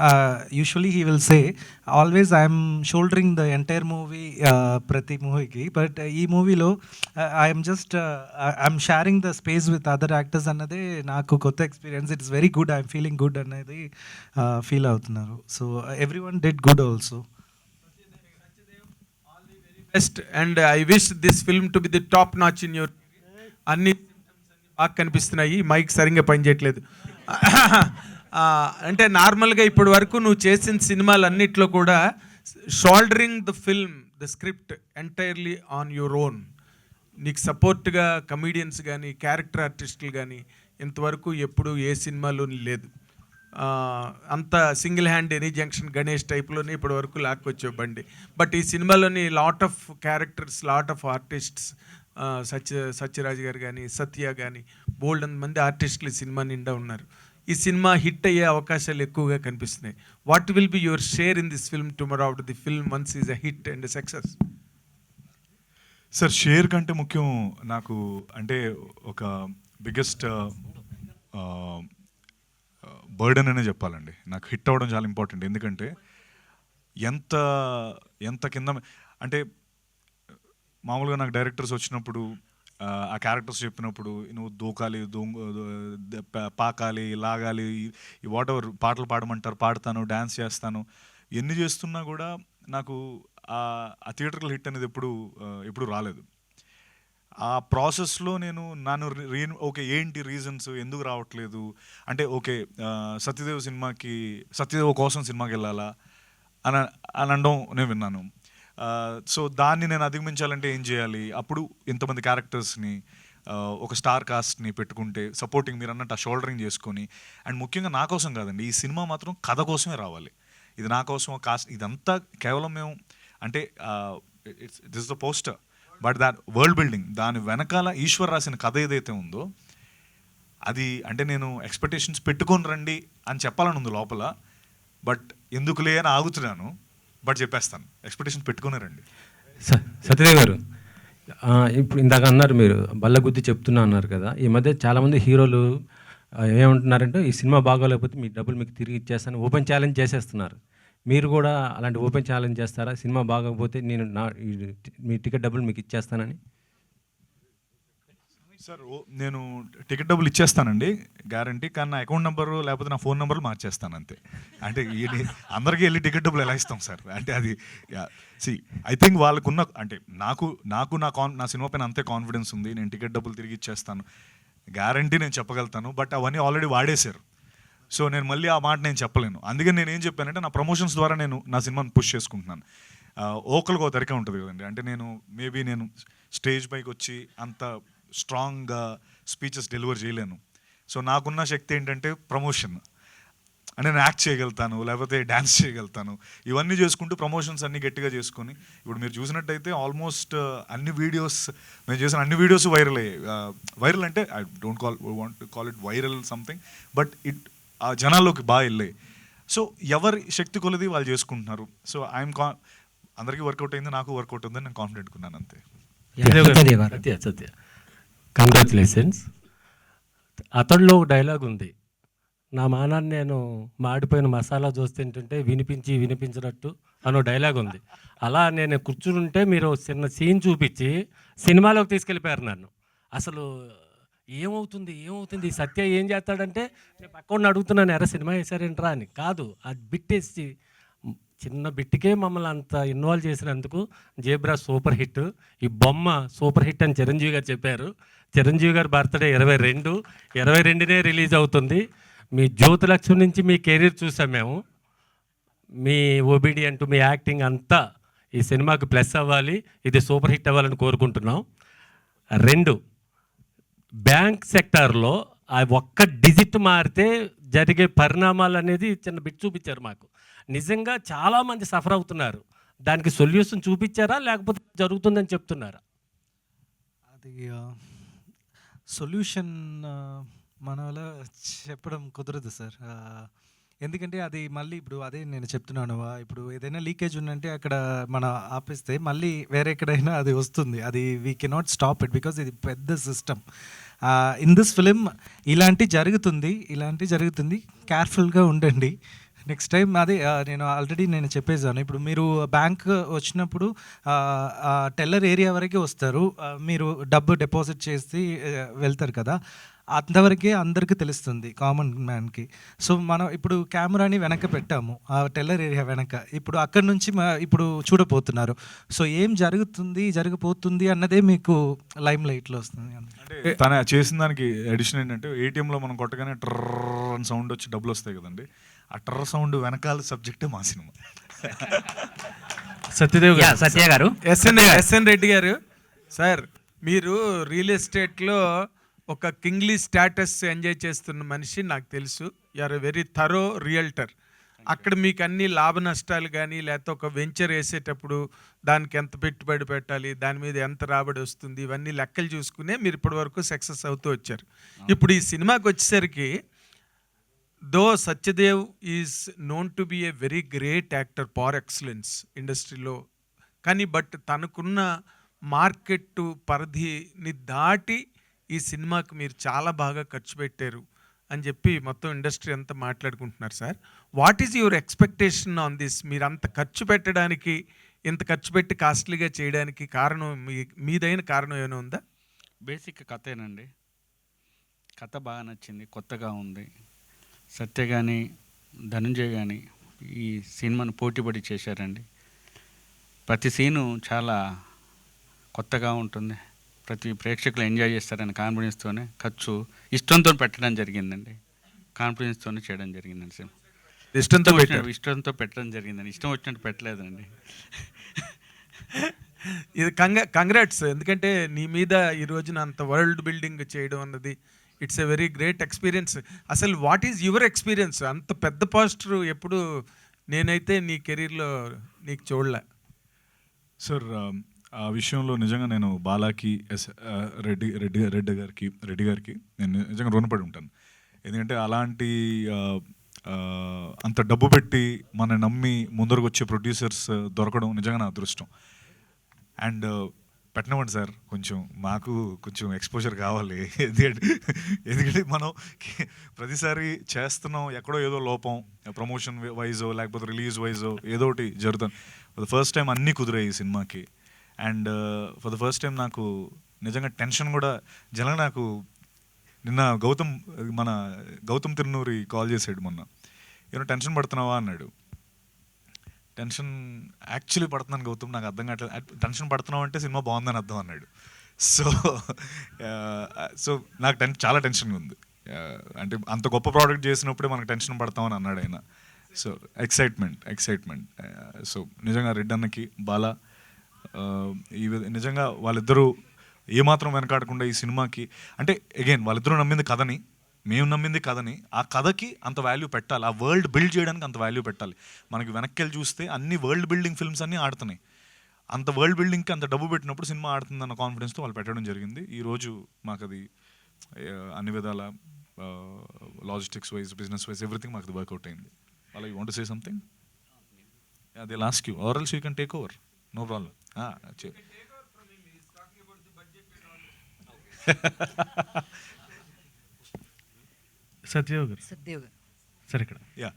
usually he will say always I'm soldering the entire movie ప్రతి మూవీకి, బట్ ఈ మూవీలో I'm just I'm sharing the space with other actors అన్నదే నాకు కొత్త experience. It's very good, I'm feeling good అనేది ఫీల్ అవుతున్నారు. So every one did good also. Best and I wish this film to be the top notch in your. అన్ని బాగా కనిపిస్తున్నాయి, mic సరిగ్గా పనిచేయట్లేదు. అంటే నార్మల్గా ఇప్పటి వరకు నువ్వు చేసిన సినిమాలన్నిట్లో కూడా soldering the film, the script entirely on your own. నీకు సపోర్ట్గా కమీడియన్స్ కానీ క్యారెక్టర్ ఆర్టిస్టులు కానీ ఇంతవరకు ఎప్పుడు ఏ సినిమాలో లేదు. అంత single hand any junction Ganesh టైప్లోనే ఇప్పటి వరకు లాక్కొచ్చే బండి. బట్ ఈ సినిమాలోని lot of characters, lot of artists, Sathyaraj garu కానీ సత్య కానీ బోల్డ్ మంది ఆర్టిస్టులు ఈ సినిమా నిండా ఉన్నారు. ఈ సినిమా హిట్ అయ్యే అవకాశాలు ఎక్కువగా కనిపిస్తున్నాయి. What will be your share in this film tomorrow after the film once is a hit and success? Sir, share కంటే ముఖ్యం నాకు అంటే ఒక బిగ్గెస్ట్ బర్డెన్ అనే చెప్పాలండి. నాకు హిట్ అవ్వడం చాలా ఇంపార్టెంట్. ఎందుకంటే ఎంత ఎంత కింద అంటే మామూలుగా నాకు డైరెక్టర్స్ వచ్చినప్పుడు ఆ క్యారెక్టర్స్ చెప్పినప్పుడు నువ్వు దూకాలి, పాకాలి, లాగాలి, ఈ వాట్ ఎవర్ పాటలు పాడమంటారు, పాడతాను, డ్యాన్స్ చేస్తాను, ఎన్ని చేస్తున్నా కూడా నాకు ఆ థియేటర్లో హిట్ అనేది ఎప్పుడు రాలేదు. ఆ ప్రాసెస్లో నన్ను ఓకే ఏంటి రీజన్స్, ఎందుకు రావట్లేదు అంటే, ఓకే సత్యదేవ్ కోసం సినిమాకి వెళ్ళాలా అని అనడం నేను విన్నాను. సో దాన్ని నేను అధిగమించాలంటే ఏం చేయాలి? అప్పుడు ఇంతమంది క్యారెక్టర్స్ని, ఒక స్టార్ కాస్ట్ని పెట్టుకుంటే సపోర్టింగ్, మీరు అన్నట్టు ఆ షోల్డరింగ్ చేసుకొని, అండ్ ముఖ్యంగా నా కోసం కాదండి, ఈ సినిమా మాత్రం కథ కోసమే రావాలి. ఇది నా కోసం కాస్ట్, ఇదంతా కేవలం మేము అంటే this the poster, but that world building, దాని వెనకాల ఈశ్వర్ రాసిన కథ ఏదైతే ఉందో అది అంటే నేను ఎక్స్పెక్టేషన్స్ పెట్టుకొని రండి అని చెప్పాలని ఉంది లోపల, బట్ ఎందుకులే అని ఆగుతున్నాను. బట్ చెప్పేస్తాను, ఎక్స్పెక్టేషన్ పెట్టుకునే రండి. సత్యదేవ్ గారు, ఇప్పుడు ఇందాక అన్నారు మీరు బల్ల గుద్ది చెప్తున్నా అన్నారు కదా, ఈ మధ్య చాలామంది హీరోలు ఏమంటున్నారంటే ఈ సినిమా బాగోలేకపోతే మీ డబ్బులు మీకు తిరిగి ఇచ్చేస్తాను, ఓపెన్ ఛాలెంజ్ చేసేస్తున్నారు. మీరు కూడా అలాంటి ఓపెన్ ఛాలెంజ్ చేస్తారా? సినిమా బాగోకపోతే నేను మీ టికెట్ డబ్బులు మీకు ఇచ్చేస్తానని. సార్, నేను టికెట్ డబ్బులు ఇచ్చేస్తానండి గ్యారంటీ, కానీ నా అకౌంట్ నెంబరు లేకపోతే నా ఫోన్ నెంబర్లు మార్చేస్తాను అంతే. అంటే అందరికీ వెళ్ళి టికెట్ డబ్బులు ఎలా ఇస్తాం సార్? అంటే అది ఐ థింక్ వాళ్ళకున్న అంటే నాకు నా సినిమా పైన అంతే కాన్ఫిడెన్స్ ఉంది. నేను టికెట్ డబ్బులు తిరిగి ఇచ్చేస్తాను గ్యారంటీ నేను చెప్పగలుగుతాను. బట్ అవన్నీ ఆల్రెడీ వాడేశారు. సో నేను మళ్ళీ ఆ మాట నేను చెప్పలేను. అందుకని నేను ఏం చెప్పానంటే నా ప్రమోషన్స్ ద్వారా నేను నా సినిమాని పుష్ చేసుకుంటున్నాను. ఓకల్గా ఒక తరిక ఉంటుంది కదండి. అంటే నేను స్టేజ్ పైకి వచ్చి అంత స్ట్రాంగ్గా స్పీచెస్ డెలివర్ చేయలేను. సో నాకున్న శక్తి ఏంటంటే ప్రమోషన్. అంటే నేను యాక్ట్ చేయగలుగుతాను, లేకపోతే డ్యాన్స్ చేయగలుగుతాను, ఇవన్నీ చేసుకుంటూ ప్రమోషన్స్ అన్ని గట్టిగా చేసుకొని ఇప్పుడు మీరు చూసినట్టయితే ఆల్మోస్ట్ అన్ని వీడియోస్ మేము చేసిన అన్ని వీడియోస్ వైరల్ అయ్యాయి. వైరల్ అంటే I don't want to call it viral something, but it ఆ జనాల్లోకి బాగా వెళ్ళాయి. సో ఎవరి శక్తి కొలది వాళ్ళు చేసుకుంటున్నారు. సో ఐఎమ్ అందరికీ వర్కౌట్ అయింది, నాకు వర్కౌట్ ఉందని నేను కాన్ఫిడెంట్ ఉన్నాను అంతే. సత్య కంగ్రాచులేషన్స్. అతడిలో ఒక డైలాగ్ ఉంది, నా మానాన్ని నేను మాడిపోయిన మసాలా దోశ తింటుంటే వినిపించినట్టు అనో డైలాగ్ ఉంది. అలా నేను కూర్చుంటే మీరు చిన్న సీన్ చూపించి సినిమాలోకి తీసుకెళ్ళిపోయారు నన్ను. అసలు ఏమవుతుంది ఈ సత్య ఏం చేస్తాడంటే నేను పక్కన అడుగుతున్నాను, ఎరా సినిమా వేసారేంట్రా అని. కాదు, అది బిట్టేసి చిన్న బిట్టికే మమ్మల్ని అంత ఇన్వాల్వ్ చేసినందుకు జేబ్రా సూపర్ హిట్. ఈ బొమ్మ సూపర్ హిట్ అని చిరంజీవి గారు చెప్పారు. చిరంజీవి గారి బర్త్డే 22నే రిలీజ్ అవుతుంది. మీ జ్యోతిలక్ష్మి నుంచి మీ కెరీర్ చూసాం మేము. మీ ఒబీడియంట్, మీ యాక్టింగ్ అంతా ఈ సినిమాకి ప్లస్ అవ్వాలి, ఇది సూపర్ హిట్ అవ్వాలని కోరుకుంటున్నాం. 2, బ్యాంక్ సెక్టార్లో ఆ ఒక్క డిజిట్ మారితే జరిగే పరిణామాలు అనేది చిన్న బిట్ చూపించారు మాకు. నిజంగా చాలామంది సఫర్ అవుతున్నారు. దానికి సొల్యూషన్ చూపించారా లేకపోతే జరుగుతుందని చెప్తున్నారా? అది సొల్యూషన్ మన వల్ల చెప్పడం కుదరదు సార్. ఎందుకంటే అది మళ్ళీ ఇప్పుడు అదే నేను చెప్తున్నాను, ఇప్పుడు ఏదైనా లీకేజ్ ఉందంటే అక్కడ మన ఆపేస్తే మళ్ళీ వేరే ఎక్కడైనా అది వస్తుంది. అది we cannot stop it because ఇది పెద్ద సిస్టమ్. ఇన్ దిస్ ఫిలిం ఇలాంటి జరుగుతుంది, కేర్ఫుల్గా ఉండండి నెక్స్ట్ టైం. అదే నేను ఆల్రెడీ చెప్పేసాను. ఇప్పుడు మీరు బ్యాంక్ వచ్చినప్పుడు టెల్లర్ ఏరియా వరకే వస్తారు, మీరు డబ్బు డిపాజిట్ చేసి వెళ్తారు కదా, అంతవరకే అందరికీ తెలుస్తుంది కామన్ మ్యాన్కి. సో మనం ఇప్పుడు కెమెరాని వెనక పెట్టాము ఆ టెల్లర్ ఏరియా వెనక, ఇప్పుడు అక్కడి నుంచి ఇప్పుడు చూడబోతున్నారు. సో ఏం జరగబోతుంది అన్నదే మీకు లైమ్ లైట్లో వస్తుంది. అంటే తన చేసిన దానికి ఎడిషన్ ఏంటంటే ఏటీఎంలో మనం కొట్టగానే ట్రర్ అని సౌండ్ వచ్చి డబ్బులు వస్తాయి కదండి, ఆ ట్రర్ సౌండ్ వెనకాల సబ్జెక్టే మా సినిమా. సత్య గారు, ఎస్ఎన్ రెడ్డి గారు, సార్ మీరు రియల్ ఎస్టేట్లో ఒక కింగ్లీ స్టేటస్ ఎంజాయ్ చేస్తున్న మనిషి నాకు తెలుసు. You are a very thorough realtor. అక్కడ మీకు అన్ని లాభ నష్టాలు కానీ లేకపోతే ఒక వెంచర్ వేసేటప్పుడు దానికి ఎంత పెట్టుబడి పెట్టాలి, దాని మీద ఎంత రాబడి వస్తుంది, ఇవన్నీ లెక్కలు చూసుకునే మీరు ఇప్పటివరకు సక్సెస్ అవుతూ వచ్చారు. ఇప్పుడు ఈ సినిమాకి వచ్చేసరికి though Satyadev is known to be a very great actor par excellence ఇండస్ట్రీలో, కానీ బట్ తనకున్న మార్కెట్ పరిధిని దాటి ఈ సినిమాకి మీరు చాలా బాగా ఖర్చు పెట్టారు అని చెప్పి మొత్తం ఇండస్ట్రీ అంతా మాట్లాడుకుంటున్నారు. Sir, what is your expectation on this? మీరు అంత ఖర్చు పెట్టడానికి, ఇంత ఖర్చు పెట్టి కాస్ట్లీగా చేయడానికి కారణం మీదైన కారణం ఏమైనా ఉందా? బేసిక్ కథేనండి. కథ బాగా నచ్చింది, కొత్తగా ఉంది. సత్య కానీ ధనుంజయ్ కానీ ఈ సినిమాను పోటీపడి చేశారండి. ప్రతి సీను చాలా కొత్తగా ఉంటుంది, ప్రతి ప్రేక్షకులు ఎంజాయ్ చేస్తారని కాన్ఫిడెన్స్తోనే ఖర్చు ఇష్టంతో పెట్టడం జరిగిందండి. కాన్ఫిడెన్స్తోనే చేయడం జరిగిందండి. సినిమా ఇష్టంతో పెట్టడం జరిగిందండి, ఇష్టం వచ్చినట్టు పెట్టలేదండి. ఇది కంగ్రాట్స్. ఎందుకంటే నీ మీద ఈ రోజున అంత వరల్డ్ బిల్డింగ్ చేయడం అన్నది it's a very great experience. అసలు వాట్ ఈజ్ యువర్ ఎక్స్పీరియన్స్? అంత పెద్ద పోస్టర్ ఎప్పుడు నేనైతే నీ కెరీర్లో నీకు చూడలే. సార్ ఆ విషయంలో నిజంగా నేను బాలాకి రెడ్డి గారికి నేను నిజంగా రుణపడి ఉంటాను. ఎందుకంటే అలాంటి అంత డబ్బు పెట్టి మన నమ్మి ముందరకు వచ్చే ప్రొడ్యూసర్స్ దొరకడం నిజంగా నా అదృష్టం. అండ్ పెట్టనివ్వండి సార్, మాకు కొంచెం ఎక్స్పోజర్ కావాలి. ఎందుకంటే మనం ప్రతిసారి చేస్తున్నాం, ఎక్కడో ఏదో లోపం, ప్రమోషన్ వైజో లేకపోతే రిలీజ్ వైజో ఏదో ఒకటి జరుగుతుంది. ఫర్ ద ఫస్ట్ టైం అన్నీ కుదిరాయి ఈ సినిమాకి. And for the first time నాకు నిజంగా టెన్షన్ కూడా నాకు నిన్న గౌతమ్ తిరునూరి కాల్ చేసాడు మొన్న, ఏమో టెన్షన్ పడుతున్నావా అన్నాడు. టెన్షన్ యాక్చువల్లీ పడుతున్నాను గౌతమ్, నాకు అర్థం కావట్లేదు. టెన్షన్ పడుతున్నావు అంటే సినిమా బాగుందని అర్థం అన్నాడు. సో నాకు చాలా టెన్షన్గా ఉంది. అంటే అంత గొప్ప ప్రోడక్ట్ చేసినప్పుడే మనకు టెన్షన్ పడతామని అన్నాడు ఆయన. So excitement. సో నిజంగా రెడ్డి అన్నకి బాలా నిజంగా వాళ్ళిద్దరూ ఏమాత్రం వెనకాడకుండా ఈ సినిమాకి, అంటే అగైన్ వాళ్ళిద్దరూ నమ్మింది కథని, మేము నమ్మింది కథని, ఆ కథకి అంత వాల్యూ పెట్టాలి, ఆ వరల్డ్ బిల్డ్ చేయడానికి అంత వాల్యూ పెట్టాలి. మనకి వెనక్కి వెళ్ళి చూస్తే అన్ని వరల్డ్ బిల్డింగ్ ఫిల్మ్స్ అన్నీ ఆడుతున్నాయి. అంత వరల్డ్ బిల్డింగ్కి అంత డబ్బు పెట్టినప్పుడు సినిమా ఆడుతుందన్న కాన్ఫిడెన్స్తో వాళ్ళు పెట్టడం జరిగింది. ఈరోజు మాకు అది అన్ని విధాల logistics wise, business wise, everything మాకు అది వర్కౌట్ అయింది. అలా you want to say something? They last you are else you can take over, no problem. Satyadev గారు సార్, ఇక్కడ యా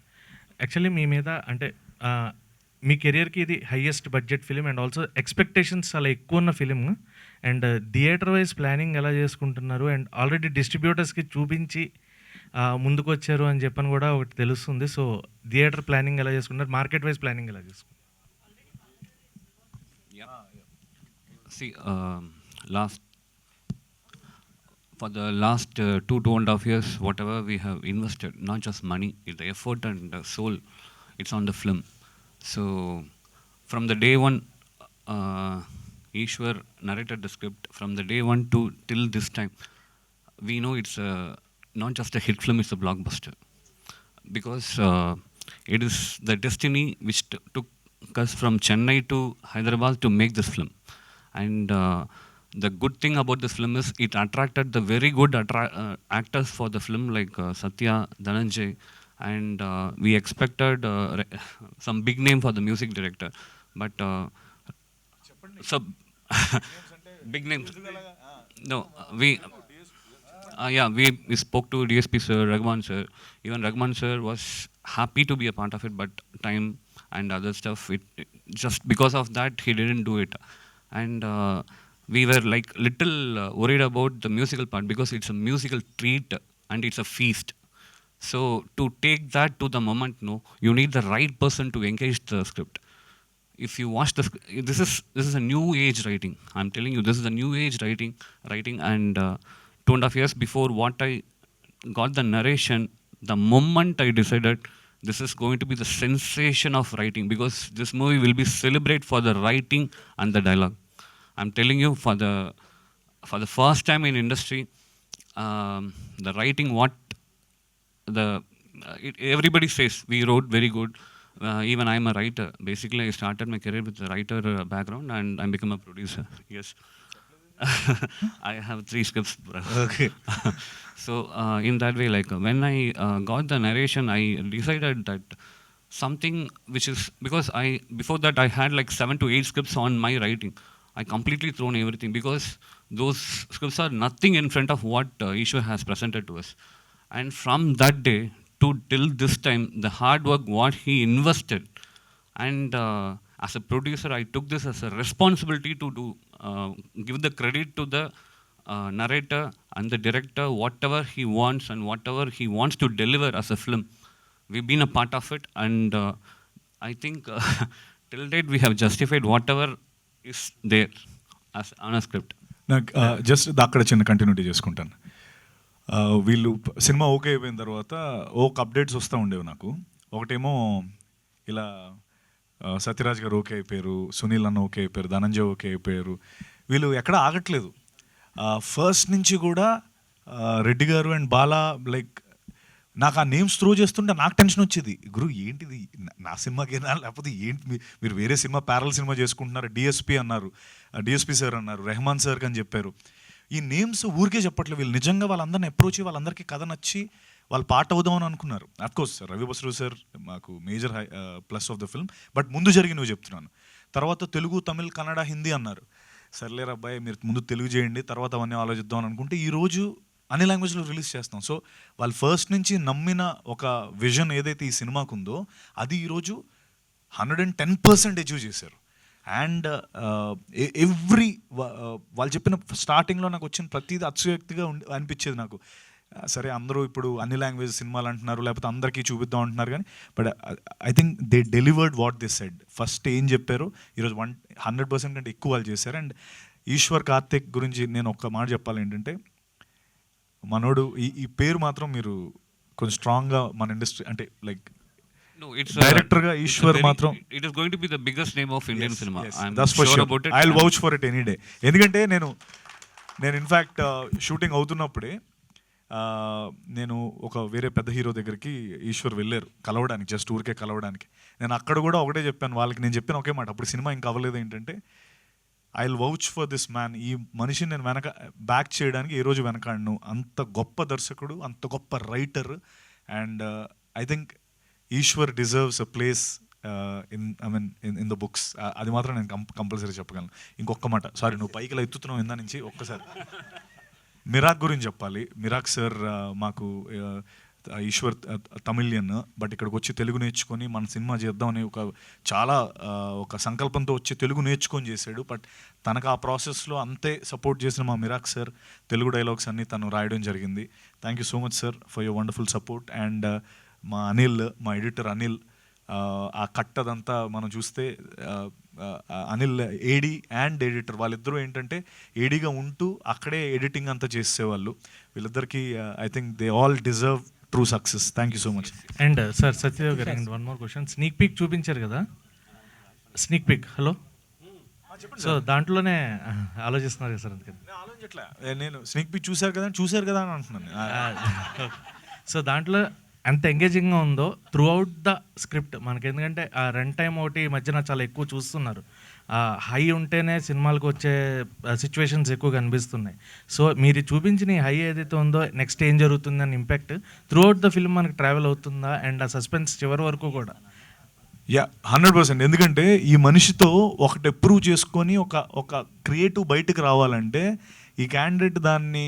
యాక్చువల్లీ మీ మీద అంటే మీ కెరియర్కి ఇది highest budget film and also expectations చాలా ఎక్కువ ఉన్న film. And theatre wise planning ఎలా చేసుకుంటున్నారు అండ్ ఆల్రెడీ డిస్ట్రిబ్యూటర్స్కి చూపించి ముందుకు వచ్చారు అని చెప్పని కూడా ఒకటి తెలుస్తుంది. సో థియేటర్ ప్లానింగ్ ఎలా చేసుకుంటారు, మార్కెట్ వైజ్ ప్లానింగ్ ఎలా చేసుకుంటారు? See, for the last 2.5 years, whatever we have invested, not just money, it's the effort and soul, it's on the film. So, from the day one, Ishwar narrated the script. From the day one to till this time, we know it's not just a hit film, it's a blockbuster. Because it is the destiny which took us from Chennai to Hyderabad to make this film. And the good thing about this film is it attracted the very good actors for the film, like Satya, Dhananjay, and we expected some big name for the music director. But so big names. No, we spoke to DSP sir, Raghuvan sir. Even Raghuvan sir was happy to be a part of it, but time and other stuff, just because of that he didn't do it. And we were like little worried about the musical part, because it's a musical treat and it's a feast. So to take that to the moment, no, you need the right person to engage the script. If you watch this is a new age writing. I'm telling you, this is a new age writing. And 2.5 years before what I got the narration, the moment I decided this is going to be the sensation of writing, because this movie will be celebrated for the writing and the dialogue. I'm telling you, for the first time in industry, the writing, everybody says we wrote very good. Even I'm a writer. Basically, I started my career with a writer background, and I become a producer. Yes. I have 3 scripts. Okay. So in that way, like when I got the narration, I decided that something which is, because before that I had like 7 to 8 scripts on my writing. I completely thrown everything, because those scripts are nothing in front of what Ishwar has presented to us. And from that day to till this time, the hard work what he invested, and as a producer, I took this as a responsibility to do, give the credit to the narrator and the director, whatever he wants and whatever he wants to deliver as a film. We've been a part of it, and I think till date we have justified whatever is there as on a script. నాకు just అక్కడ చిన్న continuity చేసుకుంటాను. వీళ్ళు cinema okay అయిపోయిన తర్వాత updates వస్తూ ఉండేవి నాకు. ఒకటేమో ఇలా సత్యరాజ్ గారు ఓకే అయిపోయారు, సునీల్ అన్న ఓకే అయిపోయారు, ధనంజయ్ ఓకే అయిపోయారు. వీళ్ళు ఎక్కడ ఆగట్లేదు. ఫస్ట్ నుంచి కూడా రెడ్డి గారు అండ్ బాలా, లైక్ నాకు ఆ నేమ్స్ త్రో చేస్తుంటే నాకు టెన్షన్ వచ్చేది. గురు ఏంటిది, నా సినిమాకేనా లేకపోతే ఏంటి, మీరు వేరే సినిమా ప్యారల్ సినిమా చేసుకుంటున్నారు. డిఎస్పీ సార్ అన్నారు, రెహమాన్ సార్ అని చెప్పారు. ఈ నేమ్స్ ఊరికే చెప్పట్లేదు. వీళ్ళు నిజంగా వాళ్ళందరిని అప్రోచ్ అయ్యి వాళ్ళందరికీ కథ నచ్చి వాళ్ళు పార్ట్ అవుదాం అని అనుకున్నారు. అఫ్కోర్స్ రవి బస్రు సార్ మాకు major plus of the film. But ముందు జరిగినవి చెప్తున్నాను. తర్వాత తెలుగు, తమిళ్, కన్నడ, హిందీ అన్నారు. సర్లేరు అబ్బాయి, మీరు ముందు తెలుగు చేయండి, తర్వాత అవన్నీ ఆలోచిద్దాం అని అనుకుంటే ఈరోజు అన్ని లాంగ్వేజ్లో రిలీజ్ చేస్తాం. సో వాళ్ళు ఫస్ట్ నుంచి నమ్మిన ఒక విజన్ ఏదైతే ఈ సినిమాకు ఉందో అది ఈరోజు 110% అచీవ్ చేశారు. అండ్ ఎవ్రీ వాళ్ళు చెప్పిన స్టార్టింగ్లో నాకు వచ్చిన ప్రతిదీ అతిశయోక్తిగా అనిపించేది నాకు. సరే అందరూ ఇప్పుడు అన్ని లాంగ్వేజ్ సినిమాలు అంటున్నారు, లేకపోతే అందరికీ చూపిద్దాం అంటున్నారు, కానీ but I think they delivered what they said. First ఏం చెప్పారో ఈరోజు 100% కంటే ఎక్కువ వాళ్ళు చేశారు. అండ్ ఈశ్వర్ కార్తిక్ గురించి నేను ఒక్క మాట చెప్పాలి ఏంటంటే, మనోడు ఈ పేరు మాత్రం మీరు కొంచెం స్ట్రాంగ్గా మన ఇండస్ట్రీ అంటే లైక్ No, it's డైరెక్టర్గా ఈశ్వర్ మాత్రం it is going to be the biggest name of Indian cinema. I'm that's for sure sure. about it. I'll vouch for it any day. ఎందుకంటే నేను ఇన్ఫ్యాక్ట్ షూటింగ్ అవుతున్నప్పుడే నేను ఒక వేరే పెద్ద హీరో దగ్గరికి ఈశ్వర్ వెళ్ళారు కలవడానికి, జస్ట్ ఊరికే కలవడానికి. నేను అక్కడ కూడా ఒకటే చెప్పాను వాళ్ళకి, నేను చెప్పిన ఒకే మాట, అప్పుడు సినిమా ఇంకా అవ్వలేదు, ఏంటంటే I will vouch for this man. ఈ మనిషిని నేను బ్యాక్ చేయడానికి ఏ రోజు వెనకాడను. అంత గొప్ప దర్శకుడు, అంత గొప్ప writer, and I think Eshwar deserves a place in the books. అది మాత్రం నేను కంపల్సరీ చెప్పగలను. ఇంకొక మాట, సారీ నువ్వు పైకి ఎత్తుతున్నావు ఇందా నుంచి, ఒక్కసారి మిరాక్ గురించి చెప్పాలి. మిరాక్ సార్ మాకు ఈశ్వర్ తమిళియన్, బట్ ఇక్కడికి వచ్చి తెలుగు నేర్చుకొని మన సినిమా చేద్దామని ఒక సంకల్పంతో వచ్చి తెలుగు నేర్చుకొని చేశాడు. బట్ తనకు ఆ ప్రాసెస్లో అంతే సపోర్ట్ చేసిన మా మిరాక్ సార్ తెలుగు డైలాగ్స్ అన్నీ తను రాయడం జరిగింది. Thank you so much sir for your wonderful support. And మా అనిల్, మా ఎడిటర్ అనిల్, ఆ కట్టదంతా మనం చూస్తే అనిల్ ఏడీ అండ్ ఎడిటర్ వాళ్ళిద్దరూ ఏంటంటే ఏడీగా ఉంటూ అక్కడే ఎడిటింగ్ అంతా చేసేవాళ్ళు. వీళ్ళిద్దరికి I think they all deserve true success. Thank you so much. And sir Satyadev garu, and one more question. Sneak peek చూపించారు కదా, స్నీక్ పీక్, హలో, సో దాంట్లోనే ఆలోచిస్తున్నారు కదా సార్? అందుకని ఆలోచించట్లే, నేను స్నీక్ పీక్ చూశారు కదా అని అంటున్నాను. సో దాంట్లో ఎంత ఎంగేజింగ్గా ఉందో త్రూ అవుట్ ద స్క్రిప్ట్ మనకి, ఎందుకంటే ఆ రన్ టైం ఒకటి ఈ మధ్యన చాలా ఎక్కువ చూస్తున్నారు. హై ఉంటేనే సినిమాలకు వచ్చే సిచ్యువేషన్స్ ఎక్కువ కనిపిస్తున్నాయి. సో మీరు చూపించిన ఈ హై ఏదైతే ఉందో నెక్స్ట్ ఏం జరుగుతుందని impact through out the film మనకి ట్రావెల్ అవుతుందా, అండ్ ఆ సస్పెన్స్ చివరి వరకు కూడా? 100%. ఎందుకంటే ఈ మనిషితో ఒకటి ప్రూవ్ చేసుకొని ఒక క్రియేటివ్ బయటకు రావాలంటే ఈ క్యాండిడేట్ దాన్ని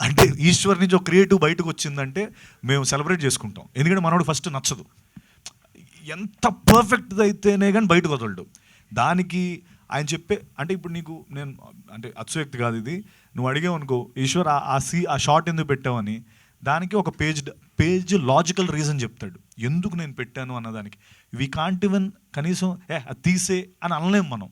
అంటే ఈశ్వర్ నుంచి ఒక క్రియేటివ్ బయటకు వచ్చిందంటే మేము సెలబ్రేట్ చేసుకుంటాం. ఎందుకంటే మనోడు ఫస్ట్ నచ్చదు, ఎంత పర్ఫెక్ట్ అయితేనే కానీ బయటకు వదలడు. దానికి ఆయన చెప్పే, అంటే ఇప్పుడు నీకు నేను అంటే అతిశయోక్తి కాదు ఇది, నువ్వు అడిగావు అనుకో ఈశ్వర్ ఆ షార్ట్ ఎందుకు పెట్టావని, దానికి ఒక పేజ్ లాజికల్ రీజన్ చెప్తాడు ఎందుకు నేను పెట్టాను అన్నదానికి. వీ కాంట్ ఈవెన్ కనీసం అది తీసే అని అనలేం మనం.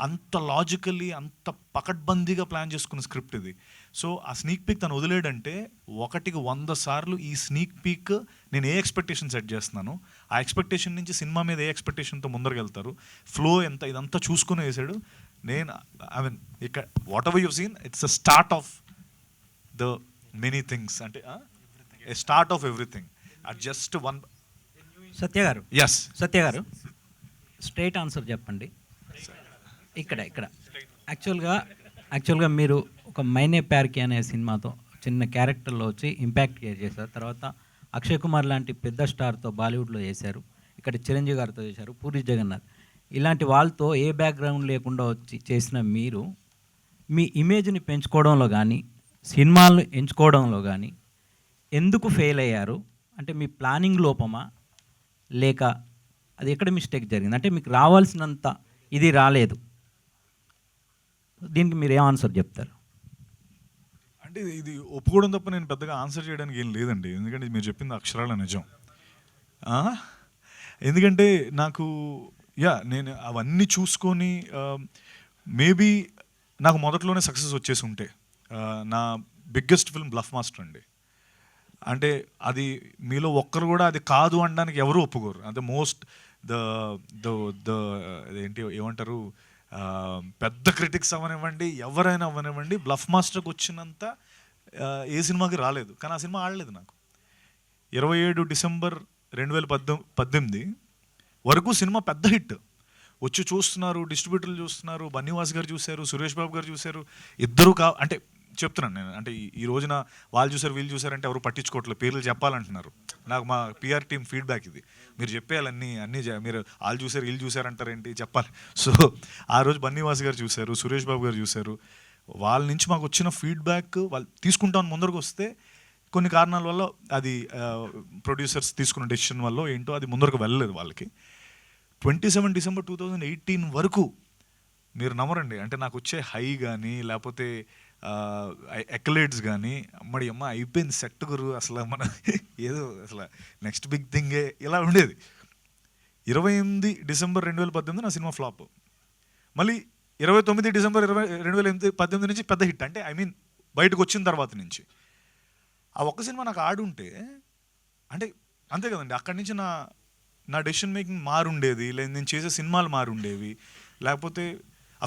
అంత లాజికల్లీ అంత పకడ్బందీగా ప్లాన్ చేసుకున్న స్క్రిప్ట్ ఇది. సో ఆ స్నీక్ పీక్ తను వదిలేడంటే 100 సార్లు ఈ స్నీక్ పీక్ నేను ఏ ఎక్స్పెక్టేషన్ సెట్ చేస్తున్నాను, ఆ ఎక్స్పెక్టేషన్ నుంచి సినిమా మీద ఏ ఎక్స్పెక్టేషన్తో ముందరకెళ్తారు, ఫ్లో ఎంత, ఇదంతా చూసుకుని వేసాడు. నేను ఐ మీన్ ఇక్కడ whatever you've seen, it's a start of the many things, అంటే a start of everything at just one. Satya garu, yes సత్య గారు, స్ట్రైట్ ఆన్సర్ చెప్పండి. ఇక్కడ యాక్చువల్గా మీరు ఒక మైనే ప్యార్కి అనే సినిమాతో చిన్న క్యారెక్టర్లో వచ్చి ఇంపాక్ట్ క్రియేట్ చేశారు. తర్వాత అక్షయ్ కుమార్ లాంటి పెద్ద స్టార్తో బాలీవుడ్లో చేశారు, ఇక్కడ చిరంజీవి గారితో చేశారు, పూరి జగన్నాథ్, ఇలాంటి వాళ్ళతో ఏ బ్యాక్గ్రౌండ్ లేకుండా వచ్చి చేసిన మీరు మీ ఇమేజ్ని పెంచుకోవడంలో కానీ సినిమాలను ఎంచుకోవడంలో కానీ ఎందుకు ఫెయిల్ అయ్యారు? అంటే మీ ప్లానింగ్ లోపమా, లేక అది ఎక్కడ మిస్టేక్ జరిగింది? అంటే మీకు రావాల్సినంత ఇది రాలేదు, దీనికి మీరు ఏ ఆన్సర్ చెప్తారు? అంటే ఇది ఒప్పుకోవడం తప్ప నేను పెద్దగా ఆన్సర్ చేయడానికి ఏం లేదండి, ఎందుకంటే మీరు చెప్పింది అక్షరాల నిజం. ఎందుకంటే నాకు నేను అవన్నీ చూసుకొని మేబీ నాకు మొదట్లోనే సక్సెస్ వచ్చేసి ఉంటే, నా బిగ్గెస్ట్ ఫిల్మ్ బ్లఫ్ మాస్టర్ అండి. అంటే అది మీలో ఒక్కరు కూడా అది కాదు అనడానికి ఎవరు ఒప్పుకోరు. అంటే మోస్ట్ ఏంటి ఏమంటారు, పెద్ద క్రిటిక్స్ అవ్వనివ్వండి, ఎవరైనా అవ్వనివ్వండి, బ్లఫ్ మాస్టర్కి వచ్చినంత ఏ సినిమాకి రాలేదు. కానీ ఆ సినిమా ఆడలేదు నాకు. 27 డిసెంబర్ 2018 వరకు సినిమా పెద్ద హిట్ వచ్చి చూస్తున్నారు, డిస్ట్రిబ్యూటర్లు చూస్తున్నారు, బన్నీవాస్ గారు చూశారు, సురేష్ బాబు గారు చూశారు, ఇద్దరు అంటే చెప్తున్నాను నేను, అంటే ఈ రోజున వాళ్ళు చూసారు వీళ్ళు చూసారంటే ఎవరు పట్టించుకోవట్లేదు, పేర్లు చెప్పాలంటున్నారు. నాకు మా పిఆర్ టీమ్ ఫీడ్బ్యాక్ ఇది, మీరు చెప్పేయాలన్నీ మీరు వాళ్ళు చూసారు వీళ్ళు చూసారంటారేంటి చెప్పాలి. సో ఆ రోజు బన్నీవాస్ గారు చూశారు, సురేష్ బాబు గారు చూశారు, వాళ్ళ నుంచి మాకు వచ్చిన ఫీడ్బ్యాక్ వాళ్ళు తీసుకుంటామని ముందరకు వస్తే కొన్ని కారణాల వల్ల అది ప్రొడ్యూసర్స్ తీసుకున్న డెసిషన్ వల్ల ఏంటో అది ముందరకు వెళ్ళలేదు వాళ్ళకి. 27 డిసెంబర్ 2018 వరకు మీరు నమ్మరండి, అంటే నాకు వచ్చే హై కానీ లేకపోతే ఎక్లైడ్స్ కానీ అమ్మడి అమ్మ అయిపోయింది సెట్ గురు, అసలు మన ఏదో అసలు నెక్స్ట్ బిగ్ థింగే ఇలా ఉండేది. 28 డిసెంబర్ 2018 నా సినిమా ఫ్లాప్. మళ్ళీ 29 డిసెంబర్ 2018 నుంచి పెద్ద హిట్, అంటే ఐ మీన్ బయటకు వచ్చిన తర్వాత నుంచి. ఆ ఒక్క సినిమా నాకు ఆడుంటే అంటే అంతే కదండి, అక్కడి నుంచి నా డెసిషన్ మేకింగ్ మారుండేది, లేదా నేను చేసే సినిమాలు మారుండేవి, లేకపోతే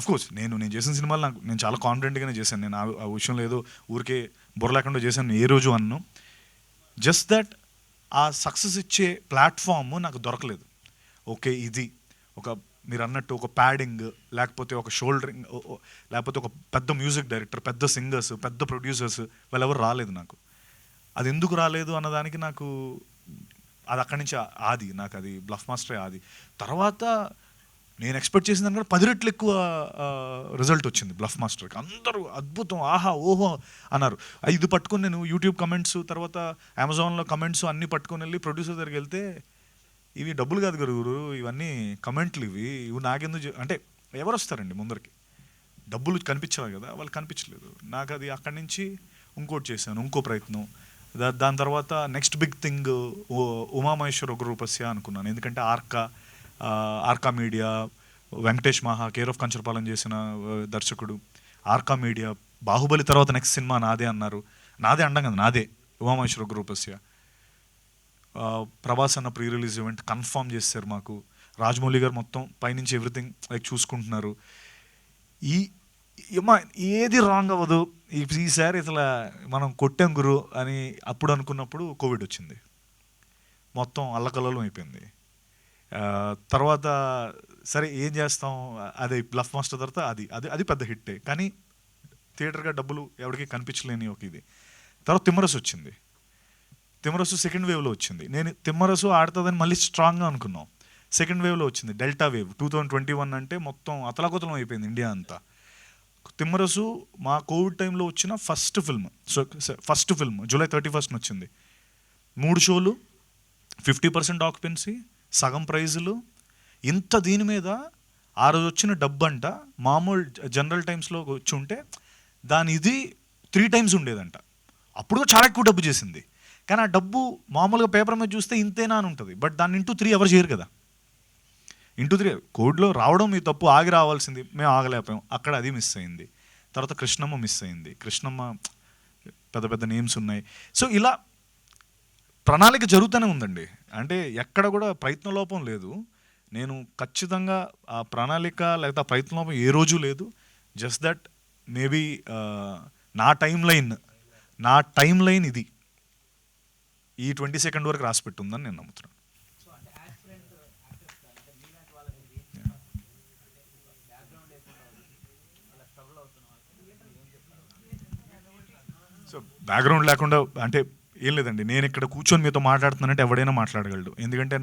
కోర్స్ నేను చేసిన సినిమాలు నేను చాలా కాన్ఫిడెంట్గానే చేశాను. నేను ఆ విషయంలో ఏదో ఊరికే బుర్ర లేకుండా చేశాను ఏ రోజు అన్ను. జస్ట్ దట్ ఆ సక్సెస్ ఇచ్చే ప్లాట్ఫామ్ నాకు దొరకలేదు. ఓకే, ఇది ఒక మీరు అన్నట్టు ఒక ప్యాడింగ్, లేకపోతే ఒక షోల్డరింగ్, లేకపోతే ఒక పెద్ద మ్యూజిక్ డైరెక్టర్, పెద్ద సింగర్స్, పెద్ద ప్రొడ్యూసర్స్ వాళ్ళెవరు రాలేదు నాకు. అది ఎందుకు రాలేదు అన్నదానికి నాకు అది అక్కడి నుంచి ఆది, నాకు అది బ్లఫ్ మాస్టరే ఆది. తర్వాత నేను ఎక్స్పెక్ట్ చేసిన దానికంటే 10 రెట్లు ఎక్కువ రిజల్ట్ వచ్చింది బ్లఫ్ మాస్టర్కి. అందరూ అద్భుతం, ఆహా ఓహో అన్నారు. ఇది పట్టుకొని నేను యూట్యూబ్ కమెంట్స్, తర్వాత అమెజాన్లో కమెంట్స్ అన్నీ పట్టుకొని వెళ్ళి ప్రొడ్యూసర్ దగ్గరికి వెళ్తే, ఇవి డబ్బులు కాదు గురు, ఇవన్నీ కమెంట్లు, ఇవి నాకెందుకు అంటే ఎవరు వస్తారండి ముందరికి, డబ్బులు కనిపించాలి కదా, వాళ్ళు కనిపించలేదు. నాకు అది అక్కడి నుంచి ఇంకోటి చేశాను, ఇంకో ప్రయత్నం. దాని తర్వాత next big thing Umamaheswara Ugraroopasya అనుకున్నాను. ఎందుకంటే ఆర్కా మీడియా, వెంకటేష్ మహా, కేర్ ఆఫ్ కంచరపాలెం చేసిన దర్శకుడు, ఆర్కా మీడియా, బాహుబలి తర్వాత నెక్స్ట్ సినిమా నాదే అన్నారు. నాదే అండం కదా, నాదే ఉమామహేశ్వర ఉగ్రరూపస్య. ప్రభాస్ అన్న ప్రీ రిలీజ్ ఈవెంట్ కన్ఫర్మ్ చేశారు మాకు. రాజమౌళి గారు మొత్తం పైనుంచి ఎవ్రీథింగ్ లైక్ చూసుకుంటున్నారు. ఏది రాంగ్ అవ్వదు ఈసారి, ఇట్లా మనం కొట్టాం గురు అని అప్పుడు అనుకున్నప్పుడు కోవిడ్ వచ్చింది, మొత్తం అల్లకల్లోలం అయిపోయింది. తర్వాత సరే ఏం చేస్తాం, అది బ్లఫ్ మాస్టర్ తర్వాత అది పెద్ద హిట్టే, కానీ థియేటర్గా డబ్బులు ఎవరికి కనిపించలేని ఒక ఇది. తర్వాత తిమ్మరసు వచ్చింది. తిమ్మరసు సెకండ్ వేవ్లో వచ్చింది. నేను తిమ్మరసు ఆడుతుందని మళ్ళీ స్ట్రాంగ్గా అనుకున్నాం. సెకండ్ వేవ్లో వచ్చింది డెల్టా వేవ్ 2021 అంటే మొత్తం అతలాకుతలం అయిపోయింది ఇండియా అంతా. తిమ్మరసు మా కోవిడ్ టైంలో వచ్చిన ఫస్ట్ ఫిల్మ్ జూలై 31st వచ్చింది. 3 షోలు, 50% ఆక్యుపెన్సీ, సగం ప్రైజులు. ఇంత దీని మీద ఆ రోజు వచ్చిన డబ్బు అంట మామూలు జనరల్ టైమ్స్లో వచ్చి ఉంటే దాని ఇది 3 times ఉండేదంట. అప్పుడు చాలా ఎక్కువ డబ్బు చేసింది. కానీ ఆ డబ్బు మామూలుగా పేపర్ మీద చూస్తే ఇంతేనా అని ఉంటుంది, బట్ దాన్ని ఇంటూ 3 ఎవరు చేయరు కదా. ఇంటూ 3 కోవిడ్లో రావడం మీ తప్పు, ఆగి రావాల్సింది, మేము ఆగలేకపోయాం, అక్కడ అది మిస్ అయింది. తర్వాత కృష్ణమ్మ మిస్ అయింది. కృష్ణమ్మ పెద్ద పెద్ద నేమ్స్ ఉన్నాయి. సో ఇలా ప్రణాళిక జరుగుతూనే ఉందండి. అంటే ఎక్కడ కూడా ప్రయత్న లోపం లేదు. నేను ఖచ్చితంగా ఆ ప్రణాళిక లేకపోతే ఆ ప్రయత్న లోపం ఏ రోజు లేదు. జస్ట్ దట్ మేబీ నా టైం లైన్ ఇది ఈ 22nd వరకు రాసి పెట్టుందని నేను నమ్ముతున్నాను. సో బ్యాక్గ్రౌండ్ లేకుండా అంటే ఏం లేదండి, నేను ఇక్కడ కూర్చొని మీతో మాట్లాడుతున్నానంటే ఎవడైనా మాట్లాడగలడు. ఎందుకంటే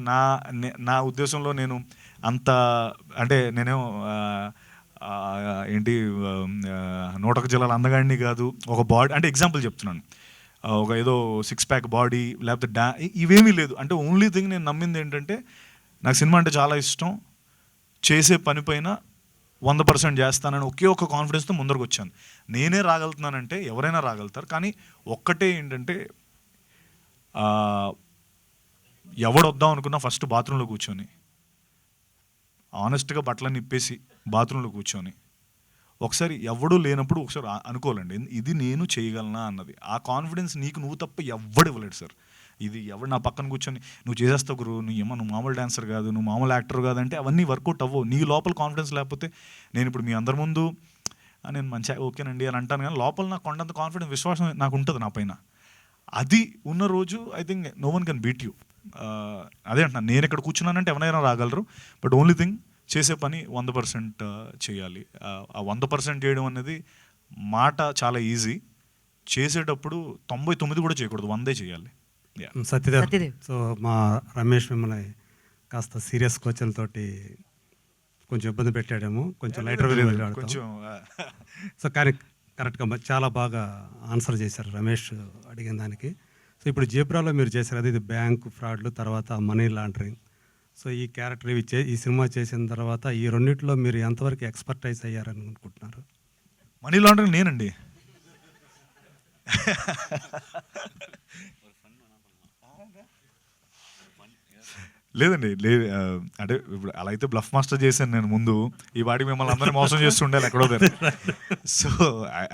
నా ఉద్దేశంలో నేను అంత అంటే నేనేం ఏంటి 101 జిల్లాల అందగాడిని కాదు. ఒక బాడీ అంటే ఎగ్జాంపుల్ చెప్తున్నాను, ఒక ఏదో 6 pack బాడీ లేకపోతే ఇవేమీ లేదు. అంటే ఓన్లీ థింగ్ నేను నమ్మింది ఏంటంటే నాకు సినిమా అంటే చాలా ఇష్టం, చేసే పని పైన 100% చేస్తానని ఒకే ఒక కాన్ఫిడెన్స్తో ముందరకు వచ్చాను. నేనే రాగలుగుతున్నానంటే ఎవరైనా రాగలుగుతారు. కానీ ఒక్కటే ఏంటంటే ఎవడు వద్దాం అనుకున్నా ఫస్ట్ బాత్రూంలో కూర్చొని ఆనెస్ట్గా బట్టలను ఇప్పేసి బాత్రూంలో కూర్చొని ఒకసారి ఎవడూ లేనప్పుడు ఒకసారి అనుకోవాలండి, ఇది నేను చేయగలనా అన్నది. ఆ కాన్ఫిడెన్స్ నువ్వు తప్ప ఎవ్వడు ఇవ్వలేడు సార్. ఇది ఎవడు నా పక్కన కూర్చొని నువ్వు చేసేస్తావు గురు, నువ్వు మామూలు డాన్సర్ కాదు, నువ్వు మామూలు యాక్టర్ కాదంటే అవన్నీ వర్కౌట్ అవ్వవు. నీ లోపల కాన్ఫిడెన్స్ లేకపోతే నేను ఇప్పుడు మీ అందరి ముందు నేను మంచిగా ఓకేనండి అని అంటాను, కానీ లోపల నాకు కొండంత కాన్ఫిడెన్స్ విశ్వాసం నాకు ఉంటుంది నా పైన. అది ఉన్న రోజు I think no one can beat you. అదే అంటున్నాను, నేను ఇక్కడ కూర్చున్నానంటే ఎవరైనా రాగలరు. బట్ ఓన్లీ థింగ్ చేసే పని 100% చేయాలి. ఆ 100% చేయడం అనేది మాట చాలా ఈజీ, చేసేటప్పుడు 99 కూడా చేయకూడదు, 100 చేయాలి. సత్యదేవ్. సో మా రమేష్ మిమ్మల్ని కాస్త సీరియస్ క్వశ్చన్తోటి కొంచెం ఇబ్బంది పెట్టాడేమో, కొంచెం లైటర్ కొంచెం. సో కానీ కరెక్ట్గా చాలా బాగా ఆన్సర్ చేశారు రమేష్ అడిగిన దానికి. సో ఇప్పుడు జేబ్రాలో మీరు చేశారు, అది బ్యాంకు ఫ్రాడ్లు, తర్వాత మనీ లాండరింగ్. సో ఈ క్యారెక్టర్ ఈ సినిమా చేసిన తర్వాత ఈ రెండింటిలో మీరు ఎంతవరకు ఎక్స్పర్టైజ్ అయ్యారని అనుకుంటున్నారు? మనీ లాండరింగ్ నేనండి. లేదండి, లేదు. అంటే ఇప్పుడు అలా అయితే బ్లఫ్ మాస్టర్ చేశాను నేను ముందు, ఈ వాడికి మిమ్మల్ని అందరినీ మోసం చేస్తుండాలి ఎక్కడో దగ్గర. సో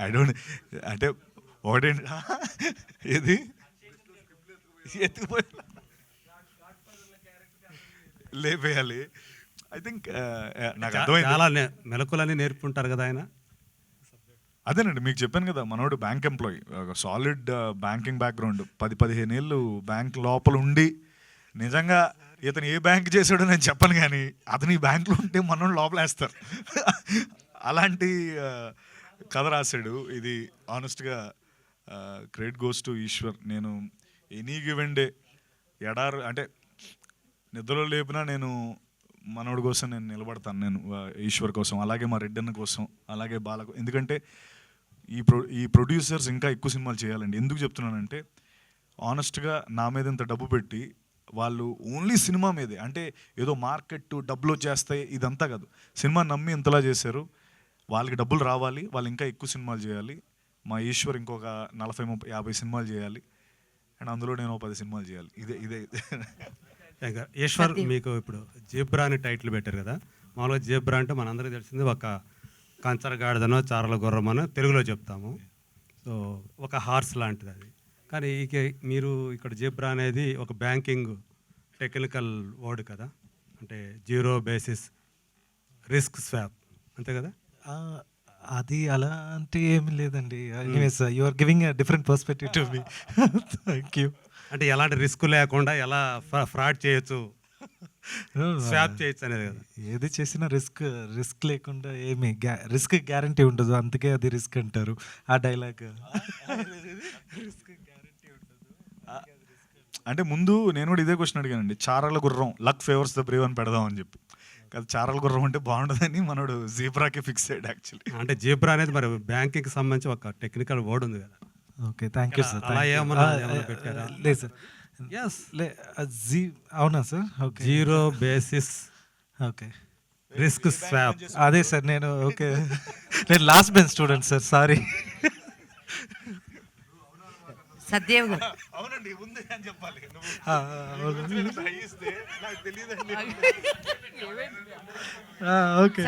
ఐ డోంట్ అంటే ఒకటేంటి ఏది ఎత్తుకుపోయి లేపేయాలి. ఐ థింక్ నాకు అర్థమైంది. చాలా మెలకులన్నీ నేర్పుంటారు కదా ఆయన. అదేనండి మీకు చెప్పాను కదా, మనోడు bank employee, solid banking background, 10-15 ఏళ్ళు బ్యాంక్ లోపల ఉండి, నిజంగా ఇతను ఏ బ్యాంక్ చేశాడో నేను చెప్పను కానీ అతను ఈ బ్యాంకులో ఉంటే మనోడు లోపలేస్తారు. అలాంటి కథ రాశాడు. ఇది ఆనెస్ట్గా క్రెడిట్ గోస్ టు ఈశ్వర్. నేను ఎనీ గివెన్ డే అంటే నిద్రలో లేపినా నేను మనోడి కోసం నేను నిలబడతాను, నేను ఈశ్వర్ కోసం, అలాగే మా రెడ్డన్న కోసం, అలాగే బాలకు. ఎందుకంటే ఈ ప్రొడ్యూసర్స్ ఇంకా ఎక్కువ సినిమాలు చేయాలండి. ఎందుకు చెప్తున్నానంటే ఆనెస్ట్గా నా మీద ఇంత డబ్బు పెట్టి వాళ్ళు ఓన్లీ సినిమా మీదే, అంటే ఏదో మార్కెట్ డబ్బులు వచ్చేస్తాయి ఇదంతా కాదు, సినిమా నమ్మి ఇంతలా చేశారు, వాళ్ళకి డబ్బులు రావాలి, వాళ్ళు ఇంకా ఎక్కువ సినిమాలు చేయాలి. మా ఈశ్వర్ ఇంకొక 40-50 సినిమాలు చేయాలి, అండ్ అందులో నేను 10 సినిమాలు చేయాలి. ఇదే ఈశ్వర్, మీకు ఇప్పుడు జీబ్రా అని టైటిల్ పెట్టారు కదా. మామూలుగా జీబ్రా అంటే మనందరికీ తెలిసింది ఒక కంచరగాడిదనో చారల గుర్రమనో తెలుగులో చెప్తాము. సో ఒక హార్స్ లాంటిది అది. కానీ మీరు ఇక్కడ జీబ్రా అనేది ఒక బ్యాంకింగ్ టెక్నికల్ వర్డ్ కదా, అంటే జీరో బేసిస్ రిస్క్ స్వాప్, అంతే కదా? అది అలా అంటే ఏమి లేదండి. Anyways you are giving a different perspective to me. Thank you. అంటే ఎలాంటి రిస్క్ లేకుండా ఎలా ఫ్రాడ్ చేయొచ్చు, స్వాప్ చేయొచ్చు అనేది కదా. ఏది చేసినా రిస్క్ లేకుండా ఏమి రిస్క్ గ్యారంటీ ఉండదు, అందుకే అది రిస్క్ అంటారు ఆ డైలాగ్. అంటే ముందు నేను కూడా ఇదే క్వశ్చన్ అడిగానండి, చారల గుర్రం లక్ ఫేవర్స్ ద బ్రేవ్ అని పెడదామని చెప్పి. కదా చారల గుర్రం అంటే బాగుంటుందని మనోడు జీబ్రాకి ఫిక్స్ అయ్యాడు యాక్చువల్లీ. అంటే జీబ్రా అనేది మరి బ్యాంకింగ్ సంబంధించి ఒక టెక్నికల్ వర్డ్ ఉంది కదా. Okay, thank you sir. అలా ఏమన్నా పెట్టారా? లేదు సార్. అవునా sir? Okay, zero basis okay risk swap. అదే సార్, నేను ఓకే నేను last bench student sir, sorry. Satyadev గారు అవునండి, ఉంది అని చెప్పాలి. ఓకే,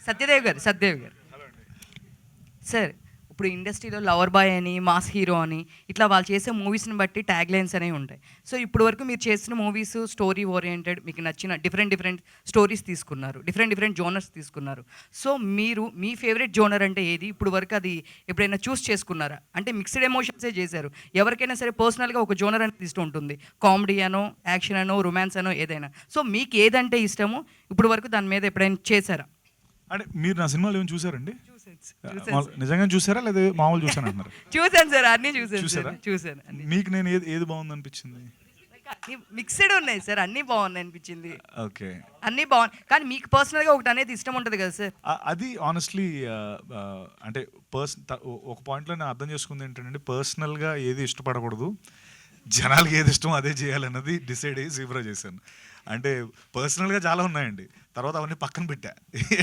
సత్యదేవ్ గారు సార్, ఇప్పుడు ఇండస్ట్రీలో లవర్ బాయ్ అని, మాస్ హీరో అని, ఇట్లా వాళ్ళు చేసే మూవీస్ని బట్టి ట్యాగ్ లైన్స్ అనేవి ఉంటాయి. సో ఇప్పుడు వరకు మీరు చేసిన మూవీస్ స్టోరీ ఓరియంటెడ్, మీకు నచ్చిన డిఫరెంట్ స్టోరీస్ తీసుకున్నారు, డిఫరెంట్ జోనర్స్ తీసుకున్నారు. సో మీరు మీ ఫేవరెట్ జోనర్ అంటే ఏది? ఇప్పుడు వరకు అది ఎప్పుడైనా చూస్ చేసుకున్నారా? అంటే మిక్స్డ్ ఎమోషన్సే చేశారు. ఎవరికైనా సరే పర్సనల్గా ఒక జోనర్ అనేది ఇష్టం ఉంటుంది, కామెడీ అనో, యాక్షన్ అనో, రొమాన్స్ అనో, ఏదైనా. సో మీకు ఏదంటే ఇష్టమో ఇప్పుడు వరకు దాని మీద ఎప్పుడైనా చేశారా? అంటే మీరు నా సినిమాలు ఏమైనా చూసారండి? నిజంగా చూసారా లేదా మామూలు చూసాను అంటున్నారు? చూసాను సార్, అన్నీ చూసాను. మీకు నేను ఏది బాగుంది అనిపించింది? మిక్స్డ్ ఉన్నాయి సార్, అన్నీ బాగున్నాయి అనిపించింది. ఓకే, అన్నీ బాగున్నాయి, కానీ మీకు పర్సనల్గా ఒకటి అనేది ఇష్టం ఉంటుంది కదా సార్? అది ఆనెస్ట్లీ అంటే ఒక పాయింట్లో నేను అర్థం చేసుకుంది ఏంటంటే, పర్సనల్గా ఏది ఇష్టపడకూడదు, జనాలకి ఏది ఇష్టం అదే చేయాలన్నది డిసైడ్ అయ్యి జీబ్రా చేశాను. అంటే పర్సనల్గా చాలా ఉన్నాయండి, తర్వాత అవన్నీ పక్కన పెట్టా.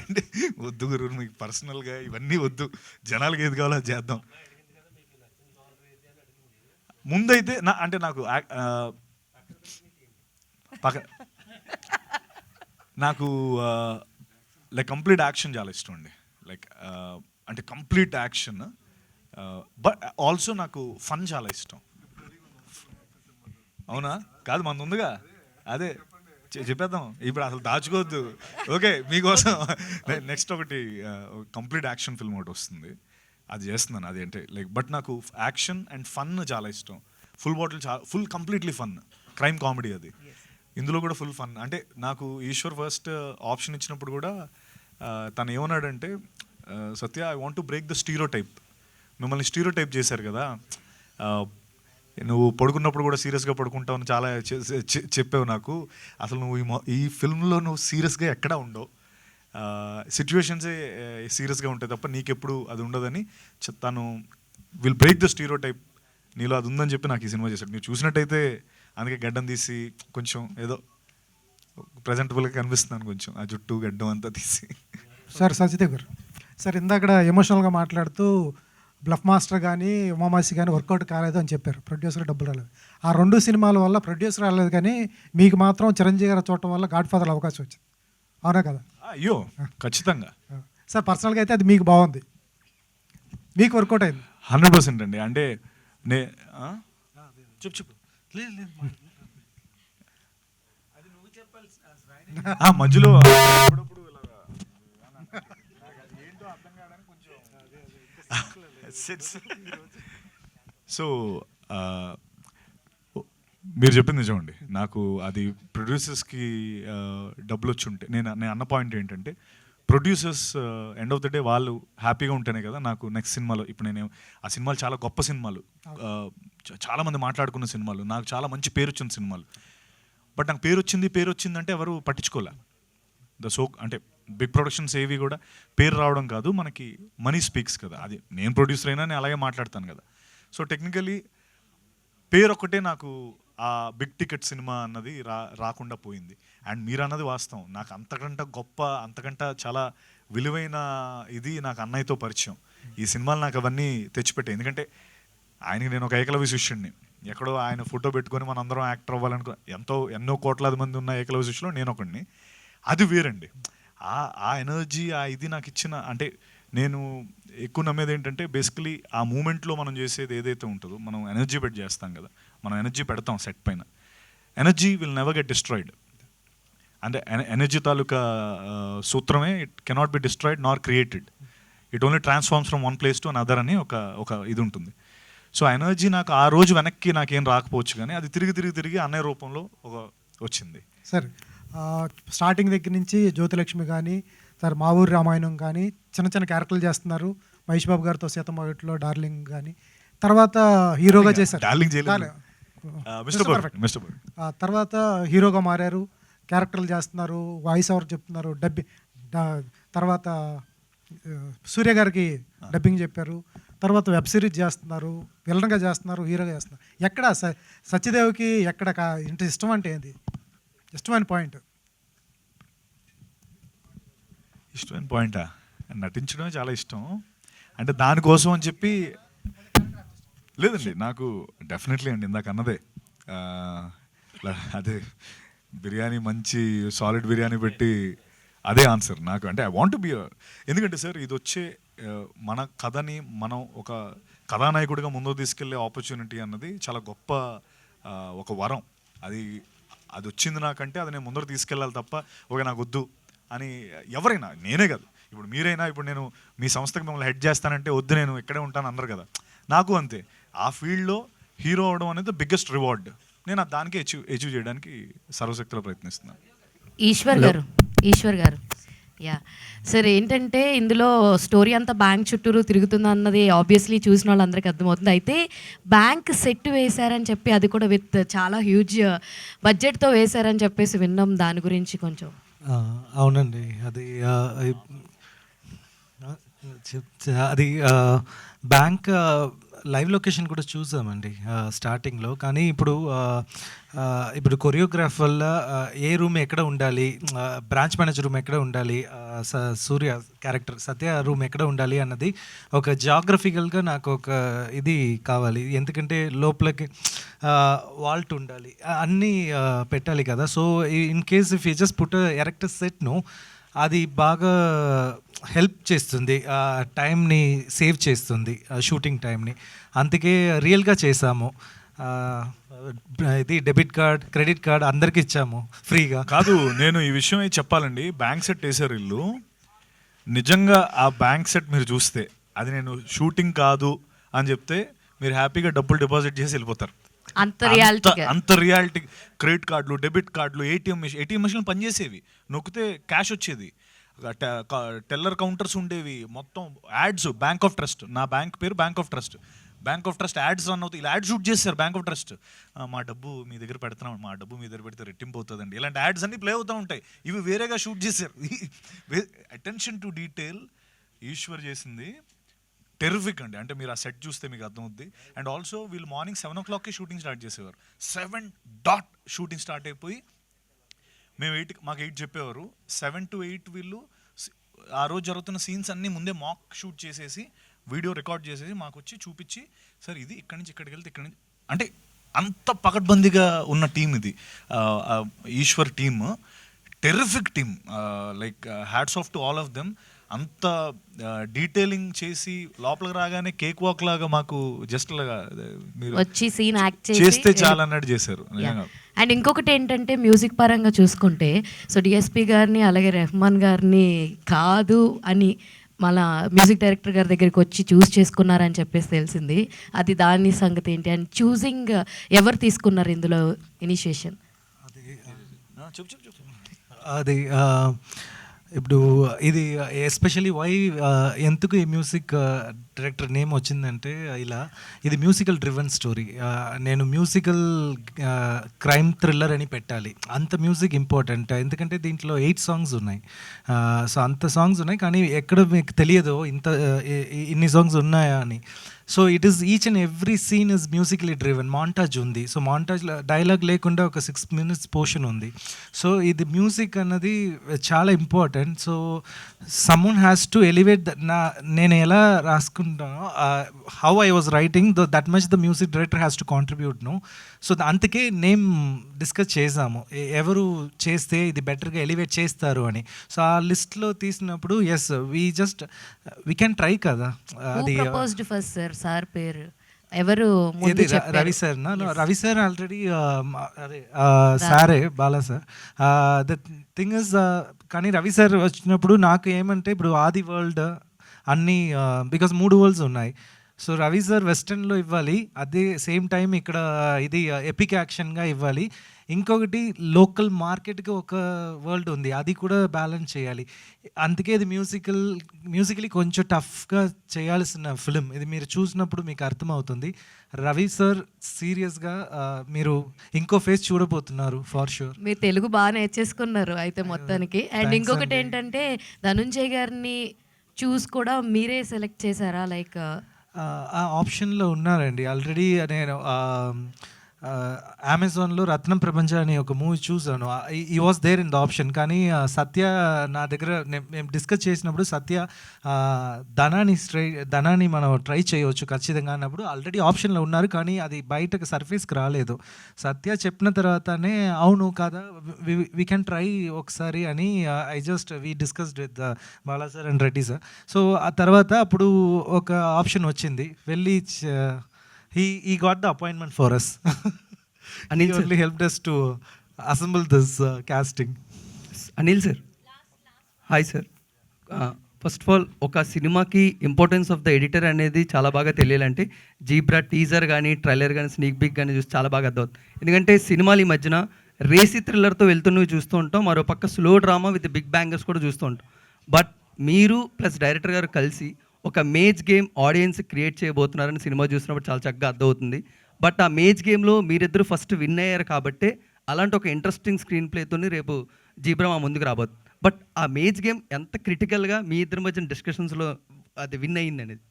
అంటే వద్దు గురు, మీకు పర్సనల్గా ఇవన్నీ వద్దు, జనాలకి ఏది కావాలో అది చేద్దాం. ముందైతే నాకు నాకు లైక్ కంప్లీట్ యాక్షన్ చాలా ఇష్టం అండి. లైక్ అంటే కంప్లీట్ యాక్షన్, బట్ ఆల్సో నాకు ఫన్ చాలా ఇష్టం. అవునా? కాదు, మనది ఉందిగా, అదే చెప్పేద్దాం ఇప్పుడు, అసలు దాచుకోవద్దు. ఓకే, మీకోసం నెక్స్ట్ ఒకటి కంప్లీట్ యాక్షన్ ఫిల్మ్ ఒకటి వస్తుంది, అది చేస్తున్నాను. అది అంటే లైక్, బట్ నాకు యాక్షన్ అండ్ ఫన్ చాలా ఇష్టం. Full bottle full completely fun, crime comedy అది. ఇందులో కూడా ఫుల్ ఫన్. అంటే నాకు ఈశ్వర్ ఫస్ట్ ఆప్షన్ ఇచ్చినప్పుడు కూడా తను ఏమన్నాడంటే, Satya, I want to break the stereotype. మిమ్మల్ని స్టీరియోటైప్ చేశారు కదా, నువ్వు పడుకున్నప్పుడు కూడా సీరియస్గా పడుకుంటావు అని చాలా చెప్పావు నాకు. అసలు నువ్వు ఈ ఫిల్మ్లో నువ్వు సీరియస్గా ఎక్కడా ఉండవు, సిచ్యువేషన్సే సీరియస్గా ఉంటాయి తప్ప నీకెప్పుడు అది ఉండదని తను విల్ బ్రేక్ ద స్టీరియోటైప్, నీలో అది ఉందని చెప్పి నాకు ఈ సినిమా చేశాడు. మీరు చూసినట్టయితే అందుకే గడ్డం తీసి కొంచెం ఏదో ప్రజెంటబుల్గా కనిపిస్తున్నాను, కొంచెం ఆ జుట్టు గడ్డం అంతా తీసి. సార్ సత్యదేవ్ గారు, సార్ ఇందాక ఎమోషనల్గా మాట్లాడుతూ బ్లఫ్ మాస్టర్ కానీ ఉమామాసి కానీ వర్కౌట్ కాలేదు అని చెప్పారు, ప్రొడ్యూసర్ డబ్బులు రాలేదు. ఆ 2 సినిమాల వల్ల ప్రొడ్యూసర్ రాలేదు, కానీ మీకు మాత్రం చిరంజీవి గారు చూడటం వల్ల గాడ్ ఫాదర్ అవకాశం వచ్చింది, అవునా కదా? అయ్యో ఖచ్చితంగా సార్, పర్సనల్గా అయితే అది మీకు బాగుంది, మీకు వర్కౌట్ అయింది 100% అండి. అంటే చెప్పు మధ్యలో అప్పుడప్పుడు సో మీరు చెప్పింది నిజమండి. నాకు అది ప్రొడ్యూసర్స్కి డబ్బులు వచ్చి ఉంటే నేను అన్న పాయింట్ ఏంటంటే producers end of the day వాళ్ళు హ్యాపీగా ఉంటేనే కదా నాకు నెక్స్ట్ సినిమాలో ఇప్పుడు నేను ఆ సినిమాలు చాలా గొప్ప సినిమాలు, చాలామంది మాట్లాడుకున్న సినిమాలు, నాకు చాలా మంచి పేరు వచ్చిన సినిమాలు. బట్ నాకు పేరు వచ్చిందంటే ఎవరు పట్టించుకోలే. అంటే బిగ్ ప్రొడక్షన్స్ ఏవి కూడా పేరు రావడం కాదు, మనకి మనీ స్పీక్స్ కదా. అది నేను ప్రొడ్యూసర్ అయినా నేను అలాగే మాట్లాడతాను కదా. సో టెక్నికలీ పేరు ఒక్కటే నాకు ఆ బిగ్ టికెట్ సినిమా అన్నది రాకుండా పోయింది. అండ్ మీరు అన్నది వాస్తవం, నాకు అంతకంటే చాలా విలువైన ఇది నాకు అన్నయ్యతో పరిచయం. ఈ సినిమాలు నాకు అవన్నీ తెచ్చిపెట్టాయి. ఎందుకంటే ఆయనకి నేను ఒక ఏకలవ్య శిష్యుడిని. ఎక్కడో ఆయన ఫోటో పెట్టుకొని మనందరం యాక్టర్ అవ్వాలనుకో ఎన్నో కోట్లాది మంది ఉన్న ఏకలవ్య శిష్యులో నేను ఒకడిని. అది వేరండి. ఆ ఎనర్జీ ఆ ఇది నాకు ఇచ్చిన, అంటే నేను ఎక్కువ నమ్మేది ఏంటంటే బేసికలీ ఆ మూమెంట్లో మనం చేసేది ఏదైతే ఉంటుందో మనం ఎనర్జీ పెట్టి చేస్తాం కదా, మనం ఎనర్జీ పెడతాం సెట్ పైన, energy will never get destroyed. అంటే ఎనర్జీ తాలూకా సూత్రమే it cannot be destroyed nor created, it only transforms from one place to another అని ఒక ఇది ఉంటుంది. సో ఆ ఎనర్జీ నాకు ఆ రోజు వెనక్కి నాకేం రాకపోవచ్చు, కానీ అది తిరిగి అన్నయ్య రూపంలో వచ్చింది. సార్ స్టార్టింగ్ దగ్గర నుంచి జ్యోతిలక్ష్మి కానీ సార్ మా ఊరి రామాయణం కానీ చిన్న క్యారెక్టర్లు చేస్తున్నారు. మహేష్ బాబు గారితో సీతమ్మలో డార్లింగ్ కానీ, తర్వాత హీరోగా చేశారు. తర్వాత హీరోగా మారారు, క్యారెక్టర్లు చేస్తున్నారు, వాయిస్ ఓవర్ చెప్తున్నారు, తర్వాత సూర్య గారికి డబ్బింగ్ చెప్పారు, తర్వాత వెబ్ సిరీస్ చేస్తున్నారు, విలన్గా చేస్తున్నారు, హీరోగా చేస్తున్నారు. ఎక్కడ సత్యదేవ్కి ఎక్కడ ఇంత ఇష్టం అంటే ఏంది ఇష్టమైన పాయింటా? నటించడమే చాలా ఇష్టం. అంటే దానికోసం అని చెప్పి లేదండి, నాకు డెఫినెట్లీ అండి ఇందాక అన్నదే అదే బిర్యానీ, మంచి సాలిడ్ బిర్యానీ పెట్టి అదే ఆన్సర్ నాకు. అంటే ఐ వాంట్ బి, ఎందుకంటే సార్ ఇది వచ్చే మన కథని మనం ఒక కథానాయకుడిగా ముందుకు తీసుకెళ్లే ఆపర్చునిటీ అన్నది చాలా గొప్ప ఒక వరం. అది వచ్చింది నాకంటే అది నేను ముందర తీసుకెళ్ళాలి తప్ప ఓకే నాకు వద్దు అని ఎవరైనా, నేనే కాదు ఇప్పుడు మీరైనా, ఇప్పుడు నేను మీ సంస్థకి మిమ్మల్ని హెడ్ చేస్తానంటే వద్దు నేను ఇక్కడే ఉంటాను అందరు కదా. నాకు అంతే, ఆ ఫీల్డ్లో హీరో అవడం అనేది బిగ్గెస్ట్ రివార్డ్. నేను దానికి అచీవ్ చేయడానికి సర్వశక్తిలో ప్రయత్నిస్తున్నాను. ఈశ్వర్ గారు యా సార్, ఏంటంటే ఇందులో స్టోరీ అంతా బ్యాంక్ చుట్టూరు తిరుగుతుంది అన్నది ఆబ్వియస్లీ చూసిన వాళ్ళందరికీ అర్థమవుతుంది. అయితే బ్యాంక్ సెట్ వేశారని చెప్పి, అది కూడా విత్ చాలా హ్యూజ్ బడ్జెట్తో వేశారని చెప్పేసి విన్నాం, దాని గురించి కొంచెం. అవునండి, అది బ్యాంక్ లైవ్ లొకేషన్ కూడా చూసామండి స్టార్టింగ్లో. కానీ ఇప్పుడు కొరియోగ్రాఫ్ వల్ల ఏ రూమ్ ఎక్కడ ఉండాలి, బ్రాంచ్ మేనేజర్ రూమ్ ఎక్కడ ఉండాలి, సూర్య క్యారెక్టర్ సత్య రూమ్ ఎక్కడ ఉండాలి అన్నది ఒక జాగ్రఫికల్గా నాకు ఒక ఇది కావాలి. ఎందుకంటే లోపలికి వాల్ట్ ఉండాలి, అన్నీ పెట్టాలి కదా. So in case if you just put erect సెట్ను, అది బాగా హెల్ప్ చేస్తుంది, టైంని సేవ్ చేస్తుంది, షూటింగ్ టైంని. అందుకే రియల్గా చేసాము. ఇది డెబిట్ కార్డ్, క్రెడిట్ కార్డ్ అందరికి ఇచ్చాము ఫ్రీగా. కాదు, నేను ఈ విషయం చెప్పాలండి. బ్యాంక్ సెట్ వేసారు ఇల్లు, నిజంగా ఆ బ్యాంక్ సెట్ మీరు చూస్తే అది నేను షూటింగ్ కాదు అని చెప్తే మీరు హ్యాపీగా డబ్బులు డిపాజిట్ చేసి వెళ్ళిపోతారు. అంత రియాలిటీ. క్రెడిట్ కార్డులు, డెబిట్ కార్డులు, ఏటీఎం మెషిన్లు పనిచేసేవి, నొక్కితే క్యాష్ వచ్చేది, టెల్లర్ కౌంటర్స్ ఉండేవి, మొత్తం యాడ్స్. బ్యాంక్ ఆఫ్ ట్రస్ట్, నా బ్యాంక్ పేరు bank of trust ads run అవుతాయి. ఇలా యాడ్ షూట్ చేస్తారు బ్యాంక్ ఆఫ్ ట్రస్ట్. మా డబ్బు మీ దగ్గర పెడుతున్నాం, మా డబ్బు మీ దగ్గర పెడితే రెట్టింపు అవుతుందండి, ఇలాంటి యాడ్స్ అన్ని ప్లే అవుతూ ఉంటాయి. ఇవి వేరేగా షూట్ చేశారు. అటెన్షన్ టు డీటెయిల్ ఈశ్వర్ చేసింది టెరిఫిక్ అండి. అంటే మీరు ఆ సెట్ చూస్తే మీకు అర్థమవుద్ది. అండ్ ఆల్సో వీళ్ళు మార్నింగ్ 7 o'clockకి షూటింగ్ స్టార్ట్ చేసేవారు. 7 షూటింగ్ స్టార్ట్ అయిపోయి మేము 8 మాకు 8 చెప్పేవారు. 7 to 8 వీళ్ళు ఆ రోజు జరుగుతున్న సీన్స్ అన్నీ ముందే మాక్ షూట్ చేసేసి వీడియో రికార్డ్ చేసేసి మాకు వచ్చి చూపించి, సార్ ఇది ఇక్కడి నుంచి ఇక్కడికి వెళ్తే ఇక్కడి నుంచి, అంటే అంత పకడ్బందీగా ఉన్న టీం ఇది Eshwar team. Terrific team, like hats off to all of them. అంత డీటెయిలింగ్ చేసి లోపలికి రాగానే కేక్ వాక్ లాగా మాకు జస్ట్ లాగా మీరు వచ్చి సీన్ యాక్ట్ చేస్తే చాలా అన్నట్టు చేశారు. అండ్ ఇంకొకటి ఏంటంటే మ్యూజిక్ పరంగా చూసుకుంటే సో డిఎస్పి గారిని అలాగే రెహమాన్ గారిని కాదు అని మళ్ళా మ్యూజిక్ డైరెక్టర్ గారి దగ్గరికి వచ్చి చూస్ చేసుకున్నారని చెప్పేసి తెలిసింది. అది దాని సంగతి ఏంటి అండ్ చూసింగ్ ఎవరు తీసుకున్నారు ఇందులో ఇనిషియేషన్? అది ఇప్పుడు ఇది ఎస్పెషలీ వై ఎందుకు ఈ మ్యూజిక్ డైరెక్టర్ నేమ్ వచ్చిందంటే ఇలా ఇది మ్యూజికల్ డ్రివెన్ స్టోరీ. నేను మ్యూజికల్ క్రైమ్ థ్రిల్లర్ అని పెట్టాలి, అంత మ్యూజిక్ ఇంపార్టెంట్. ఎందుకంటే దీంట్లో 8 సాంగ్స్ ఉన్నాయి. సో అంత సాంగ్స్ ఉన్నాయి కానీ ఎక్కడ మీకు తెలియదు ఇన్ని సాంగ్స్ ఉన్నాయా అని. So it is each and every scene is musically driven. Montage ఉంది, సో మాంటాజ్ డైలాగ్ లేకుండా ఒక 6 minutes పోర్షన్ ఉంది. సో ఇది మ్యూజిక్ అన్నది చాలా important. So someone has to elevate నేను ఎలా రాసుకుంటానో how I was writing that much the music director has to contribute no. So అందుకే నేమ్ డిస్కస్ చేసాము ఎవరు చేస్తే ఇది బెటర్గా ఎలివేట్ చేస్తారు అని. సో ఆ లిస్ట్లో తీసినప్పుడు ఎస్ వీ క్యాన్ ట్రై కదా. అది సార్ పేరు ఎవరు? Ravi sir Ravi sir already అదే సారే Bala sir. The thing is కానీ రవి సార్ వచ్చినప్పుడు నాకు ఏమంటే ఇప్పుడు ఆది వరల్డ్ అన్నీ బికాజ్ 3 వరల్డ్స్ ఉన్నాయి. సో రవి సార్ వెస్టర్న్లో ఇవ్వాలి, అదే సేమ్ టైం ఇక్కడ ఇది ఎపిక్ యాక్షన్గా ఇవ్వాలి. ఇంకొకటి లోకల్ మార్కెట్కి ఒక వరల్డ్ ఉంది, అది కూడా బ్యాలెన్స్ చేయాలి. అందుకే ఇది మ్యూజికలీ కొంచెం టఫ్గా చేయాల్సిన ఫిలిం. ఇది మీరు చూసినప్పుడు మీకు అర్థమవుతుంది. రవి సార్ సీరియస్గా మీరు ఇంకో ఫేస్ చూడబోతున్నారు ఫార్ షూర్. మీరు తెలుగు బాగా నేర్చేసుకున్నారు అయితే మొత్తానికి. అండ్ ఇంకొకటి ఏంటంటే ధనుంజయ్ గారిని చూసి కూడా మీరే సెలెక్ట్ చేశారా? లైక్ ఆ ఆప్షన్లో ఉన్నారండి ఆల్రెడీ. నేను అమెజాన్లో రత్నం ప్రపంచ అని ఒక మూవీ చూసాను, ఈ was there in the option. కానీ సత్య నా దగ్గర మేము డిస్కస్ చేసినప్పుడు సత్య ధనాన్ని మనం ట్రై చేయవచ్చు ఖచ్చితంగా అన్నప్పుడు ఆల్రెడీ ఆప్షన్లో ఉన్నారు కానీ అది బయటకు సర్ఫేస్కి రాలేదు. సత్య చెప్పిన తర్వాతనే అవును కదా వీ కెన్ ట్రై ఒకసారి అని we discussed with Bala sir and Reddy sir. So ఆ తర్వాత అప్పుడు ఒక ఆప్షన్ వచ్చింది, వెళ్ళి he got the appointment for us. Anil sir only helped us to assemble this casting. Anil sir, hi sir. First of all ఒక సినిమాకి ఇంపార్టెన్స్ ఆఫ్ ద ఎడిటర్ అనేది చాలా బాగా తెలియాలంటే జీబ్రా టీజర్ కానీ ట్రైలర్ కానీ స్నీక్ పిక్ కానీ చూసి చాలా బాగా అర్థమవుతుంది. ఎందుకంటే సినిమాలు ఈ మధ్యన రేసీ థ్రిల్లర్తో వెళ్తున్నవి చూస్తూ ఉంటాం, మరో పక్క slow drama with big bangers కూడా చూస్తూ ఉంటాం. బట్ మీరు ప్లస్ డైరెక్టర్ గారు కలిసి ఒక మేజ్ గేమ్ ఆడియన్స్ క్రియేట్ చేయబోతున్నారని సినిమా చూసినప్పుడు చాలా చక్కగా అర్థమవుతుంది. బట్ ఆ మేజ్ గేమ్లో మీరిద్దరు ఫస్ట్ విన్ అయ్యారు కాబట్టి అలాంటి ఒక ఇంట్రెస్టింగ్ స్క్రీన్ ప్లేతో రేపు జీబ్రా మా ముందుకు రాబోతుంది. బట్ ఆ మేజ్ గేమ్ ఎంత క్రిటికల్గా మీ ఇద్దరి మధ్యన డిస్కషన్స్లో అది విన్ అయ్యింది అనేది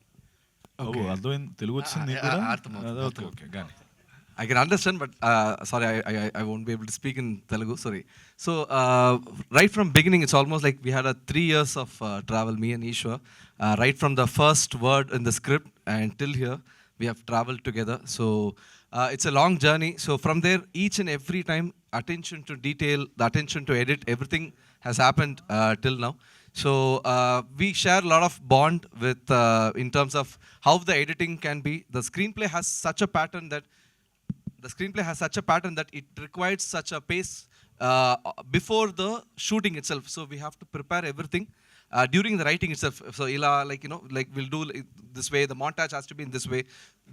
అర్థమైంది. తెలుగు వచ్చింది I can understand, but sorry, I won't be able to speak in Telugu, sorry. So, right from beginning, it's almost like we had 3 years of travel, me and Ishwar. Right from the first word in the script and till here, we have traveled together. So, it's a long journey. So, from there, each and every time, attention to detail, the attention to edit, everything has happened till now. So, we share a lot of bond with, in terms of how the editing can be. The screenplay has such a pattern that it requires such a pace before the shooting itself. So we have to prepare everything during the writing itself. So like we'll do this way, the montage has to be in this way,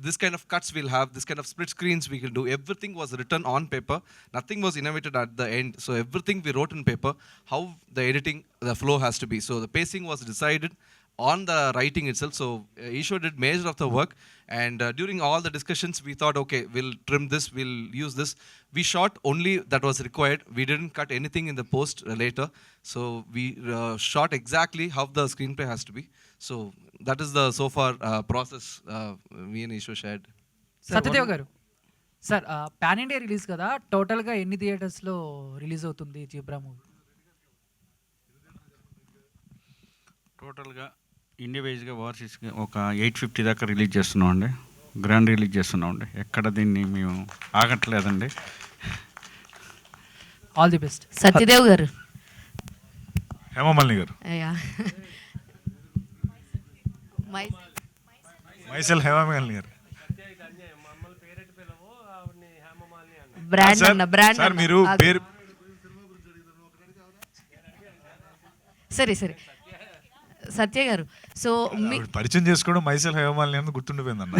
this kind of cuts we'll have, this kind of split screens we can do. Everything was written on paper, nothing was innovated at the end. So everything we wrote in paper, how the editing, the flow has to be. So the pacing was decided on the writing itself. So Ishwar did major of the work, and during all the discussions we thought, okay, we'll trim this, we'll use this. We shot only that was required, we didn't cut anything in the post later. So we shot exactly how the screenplay has to be. So that is the so far process me and Ishwar shared. Satyadev గారు sir pan India release కదా, టోటల్గా ఎన్ని థియేటర్స్లో release అవుతుంది zebra movie? టోటల్గా India వైజ్గా ఓవర్సీస్గా ఒక 850 దాకా రిలీజ్ చేస్తున్నాం అండి, గ్రాండ్ రిలీజ్ చేస్తున్నాం అండి. ఎక్కడ దీన్ని మేము ఆగట్లేదండి. All the best. Satyadev garu, Hemamalini garu, myself Hemamalini garu. Brand sir, అన్న బ్రాండ్ సార్, మీరు పేరు సరే సరే సత్య గారు, సో మీ ఆవిడ పరిచయం చేసుకోవడం మైసెల్ హేమమాలిని అని గుర్తుండిపోయిందన్న.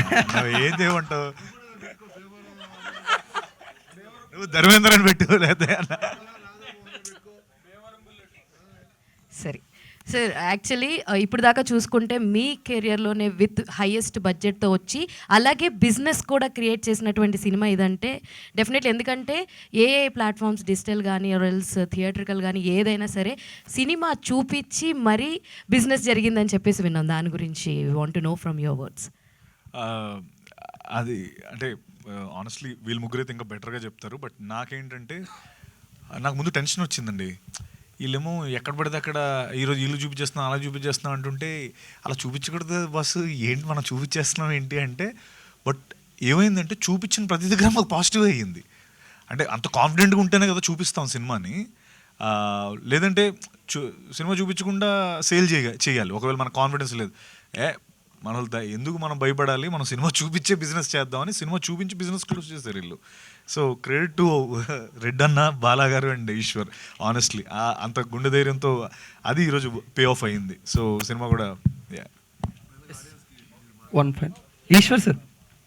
ఏం చేయమంటావు? నువ్వు ధర్మేంద్ర అని పెట్టు లేదా అన్న. సరే సార్, యాక్చువల్లీ ఇప్పుడు దాకా చూసుకుంటే మీ కెరియర్లోనే విత్ హైయెస్ట్ బడ్జెట్తో వచ్చి అలాగే బిజినెస్ కూడా క్రియేట్ చేసినటువంటి సినిమా ఇదంటే డెఫినెట్లీ, ఎందుకంటే ఏ ప్లాట్ఫామ్స్ డిజిటల్ కానీ ఎల్స్ థియేట్రికల్ కానీ ఏదైనా సరే సినిమా చూపించి మరీ బిజినెస్ జరిగిందని చెప్పేసి విన్నాం. దాని గురించి want to know from your words. అది అంటే ఆనెస్ట్లీ వీళ్ళు ముగ్గురైతే ఇంకా బెటర్గా చెప్తారు. బట్ నాకేంటంటే నాకు ముందు టెన్షన్ వచ్చిందండి. వీళ్ళేమో ఎక్కడ పడితే అక్కడ ఈరోజు ఇల్లు చూపించేస్తున్నాం అలా చూపించేస్తున్నాం అంటుంటే అలా చూపించకూడదు బస్సు, ఏంటి మనం చూపించేస్తున్నాం ఏంటి అంటే. బట్ ఏమైందంటే చూపించిన ప్రతి దగ్గర మాకు పాజిటివ్ అయ్యింది. అంటే అంత కాన్ఫిడెంట్గా ఉంటేనే కదా చూపిస్తాం సినిమాని. లేదంటే సినిమా చూపించకుండా సేల్ చేయాలి. ఒకవేళ మన కాన్ఫిడెన్స్ లేదు, మన ఎందుకు మనం భయపడాలి, మనం సినిమా చూపించే బిజినెస్ చేద్దామని సినిమా చూపించి బిజినెస్ క్లోజ్ చేశారు వీళ్ళు. సో క్రెడిట్ టు రెడ్ అన్న, బాలా గారు అండ్ ఈశ్వర్. ఆనెస్ట్లీ అంత గుండె ధైర్యంతో అది ఈరోజు పే ఆఫ్ అయ్యింది. సో సినిమా కూడా Eshwar sir.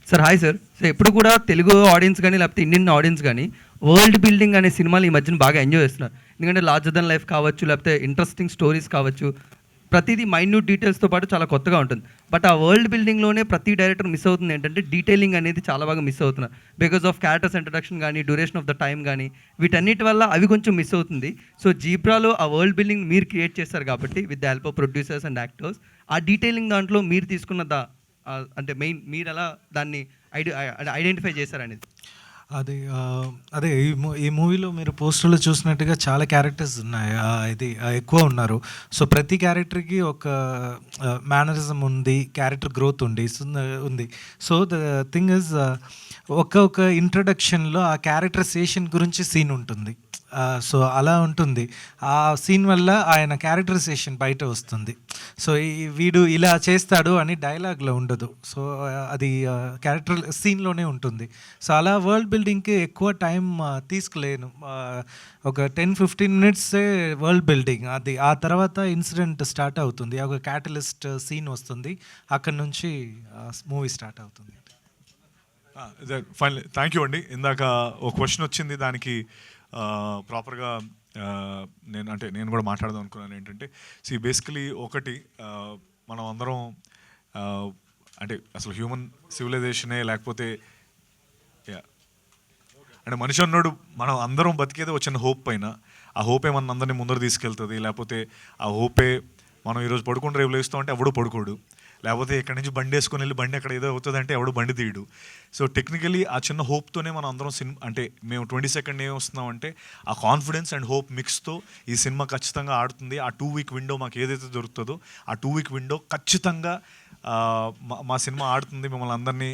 Sir hi sir. So ఎప్పుడు కూడా తెలుగు ఆడియన్స్ కానీ లేకపోతే ఇండియన్ ఆడియన్స్ కానీ వరల్డ్ బిల్డింగ్ అనే సినిమాలు ఈ మధ్యన బాగా ఎంజాయ్ చేస్తున్నారు. ఎందుకంటే లార్జర్ దెన్ లైఫ్ కావచ్చు, లేకపోతే ఇంట్రెస్టింగ్ స్టోరీస్ కావచ్చు, ప్రతిదీ మైన్యూట్ డీటెయిల్స్తో పాటు చాలా కొత్తగా ఉంటుంది. బట్ ఆ వరల్డ్ బిల్డింగ్లోనే ప్రతి డైరెక్టర్ మిస్ అవుతుంది ఏంటంటే డీటెయిలింగ్ అనేది చాలా బాగా మిస్ అవుతున్నారు. బికాస్ ఆఫ్ క్యారెక్టర్స్ ఇంట్రడక్షన్ కానీ, డ్యూరేషన్ ఆఫ్ ద టైం కానీ, వీటన్నిటి వల్ల అవి కొంచెం మిస్ అవుతుంది. సో జీబ్రాలో ఆ వరల్డ్ బిల్డింగ్ మీరు క్రియేట్ చేస్తారు కాబట్టి with the help of producers and actors, ఆ డీటెయిలింగ్ దాంట్లో మీరు తీసుకున్న అంటే మెయిన్ మీరు ఎలా దాన్ని ఐడెంటిఫై చేశారనేది. అదే ఈ మూవీలో మీరు పోస్టర్లో చూసినట్టుగా చాలా క్యారెక్టర్స్ ఉన్నాయి. ఇది ఎక్కువ ఉన్నారు. సో ప్రతి క్యారెక్టర్కి ఒక మేనరిజం ఉంది, క్యారెక్టర్ గ్రోత్ ఉంది. సో ద థింగ్ ఇస్ ఒక్కొక్క ఇంట్రడక్షన్లో ఆ క్యారెక్టరైజేషన్ గురించి సీన్ ఉంటుంది. సో అలా ఉంటుంది. ఆ సీన్ వల్ల ఆయన క్యారెక్టరైజేషన్ బయట వస్తుంది. సో వీడు ఇలా చేస్తాడు అని డైలాగ్లో ఉండదు. సో అది క్యారెక్టర్ సీన్లోనే ఉంటుంది. సో అలా వరల్డ్ బిల్డింగ్కి ఎక్కువ టైం తీసుకోలేను. ఒక 10-15 మినిట్సే వరల్డ్ బిల్డింగ్. అది ఆ తర్వాత ఇన్సిడెంట్ స్టార్ట్ అవుతుంది. ఒక క్యాటలిస్ట్ సీన్ వస్తుంది, అక్కడి నుంచి మూవీ స్టార్ట్ అవుతుంది. ఫైనల్ థ్యాంక్ యూ అండి. ఇందాక ఒక క్వశ్చన్ వచ్చింది, దానికి ప్రాపర్గా నేను కూడా మాట్లాడదాం అనుకున్నాను. ఏంటంటే బేసికలీ ఒకటి మనం అందరం అంటే అసలు హ్యూమన్ సివిలైజేషనే లేకపోతే అంటే మనిషి అన్నాడు మనం అందరం బతికేది వచ్చిన హోప్ పైన. ఆ హోపే మన అందరినీ ముందర తీసుకెళ్తుంది. లేకపోతే ఆ హోపే మనం ఈరోజు పడుకుని రేపు లేస్తాం అంటే ఎవడు పడుకోడు. లేకపోతే ఇక్కడ నుంచి బండి వేసుకొని వెళ్ళి బండి అక్కడ ఏదో అవుతుంది అంటే ఎవడు బండి తీయడు. సో టెక్నికలీ ఆ చిన్న హోప్తోనే మనం అందరం అంటే మేము 22nd ఏం వస్తున్నాం అంటే ఆ కాన్ఫిడెన్స్ అండ్ హోప్ మిక్స్తో ఈ సినిమా ఖచ్చితంగా ఆడుతుంది. ఆ 2 వీక్ విండో మాకు ఏదైతే దొరుకుతుందో ఆ 2 వీక్ విండో ఖచ్చితంగా మా సినిమా ఆడుతుంది. మిమ్మల్ని అందరినీ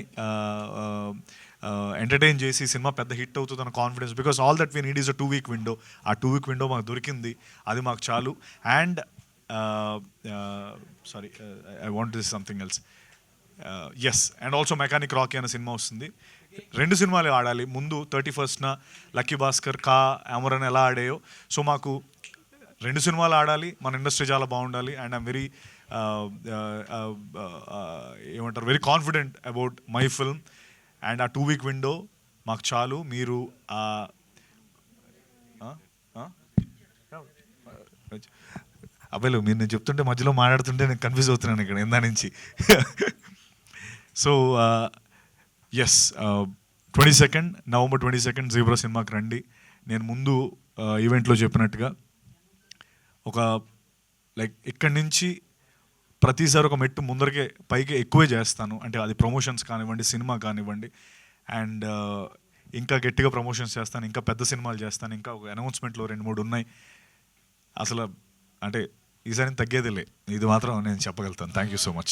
ఎంటర్టైన్ చేసి సినిమా పెద్ద హిట్ అవుతుంది అన్న confidence. Because all that we need is a 2 week window. ఆ 2 వీక్ విండో మాకు దొరికింది, అది మాకు చాలు. And sorry I want this something else. Yes, and also mechanic Rocky అనే సినిమా వస్తుంది. 2 సినిమాలు ఆడాలి. ముందు 31st లక్కీ భాస్కర్, కా, అమరన్ ఎలా ఆడాయో సో మాకు 2 సినిమాలు ఆడాలి. మన ఇండస్ట్రీ చాలా బాగుండాలి. అండ్ ఐమ్ వెరీ ఏమంటారు very confident about my film. And ఆ 2 వీక్ విండో మాకు చాలు. మీరు అబ్బాయిలు మీరు నేను చెప్తుంటే మధ్యలో మాట్లాడుతుంటే నేను కన్ఫ్యూజ్ అవుతున్నాను ఇక్కడ ఎందా నుంచి. సో ఎస్, November 22 జీబ్రా సినిమాకి రండి. నేను ముందు ఈవెంట్లో చెప్పినట్టుగా ఒక లైక్ ఇక్కడి నుంచి ప్రతిసారి ఒక మెట్టు ముందరకే పైకి ఎక్కువే చేస్తాను. అంటే అది ప్రమోషన్స్ కానివ్వండి, సినిమా కానివ్వండి. అండ్ ఇంకా గట్టిగా ప్రమోషన్స్ చేస్తాను, ఇంకా పెద్ద సినిమాలు చేస్తాను. ఇంకా ఒక అనౌన్స్మెంట్లో 2-3 ఉన్నాయి. అసలు అంటే ఈసారి తగ్గేదిలే, ఇది మాత్రం నేను చెప్పగలుగుతాను. Thank you so much.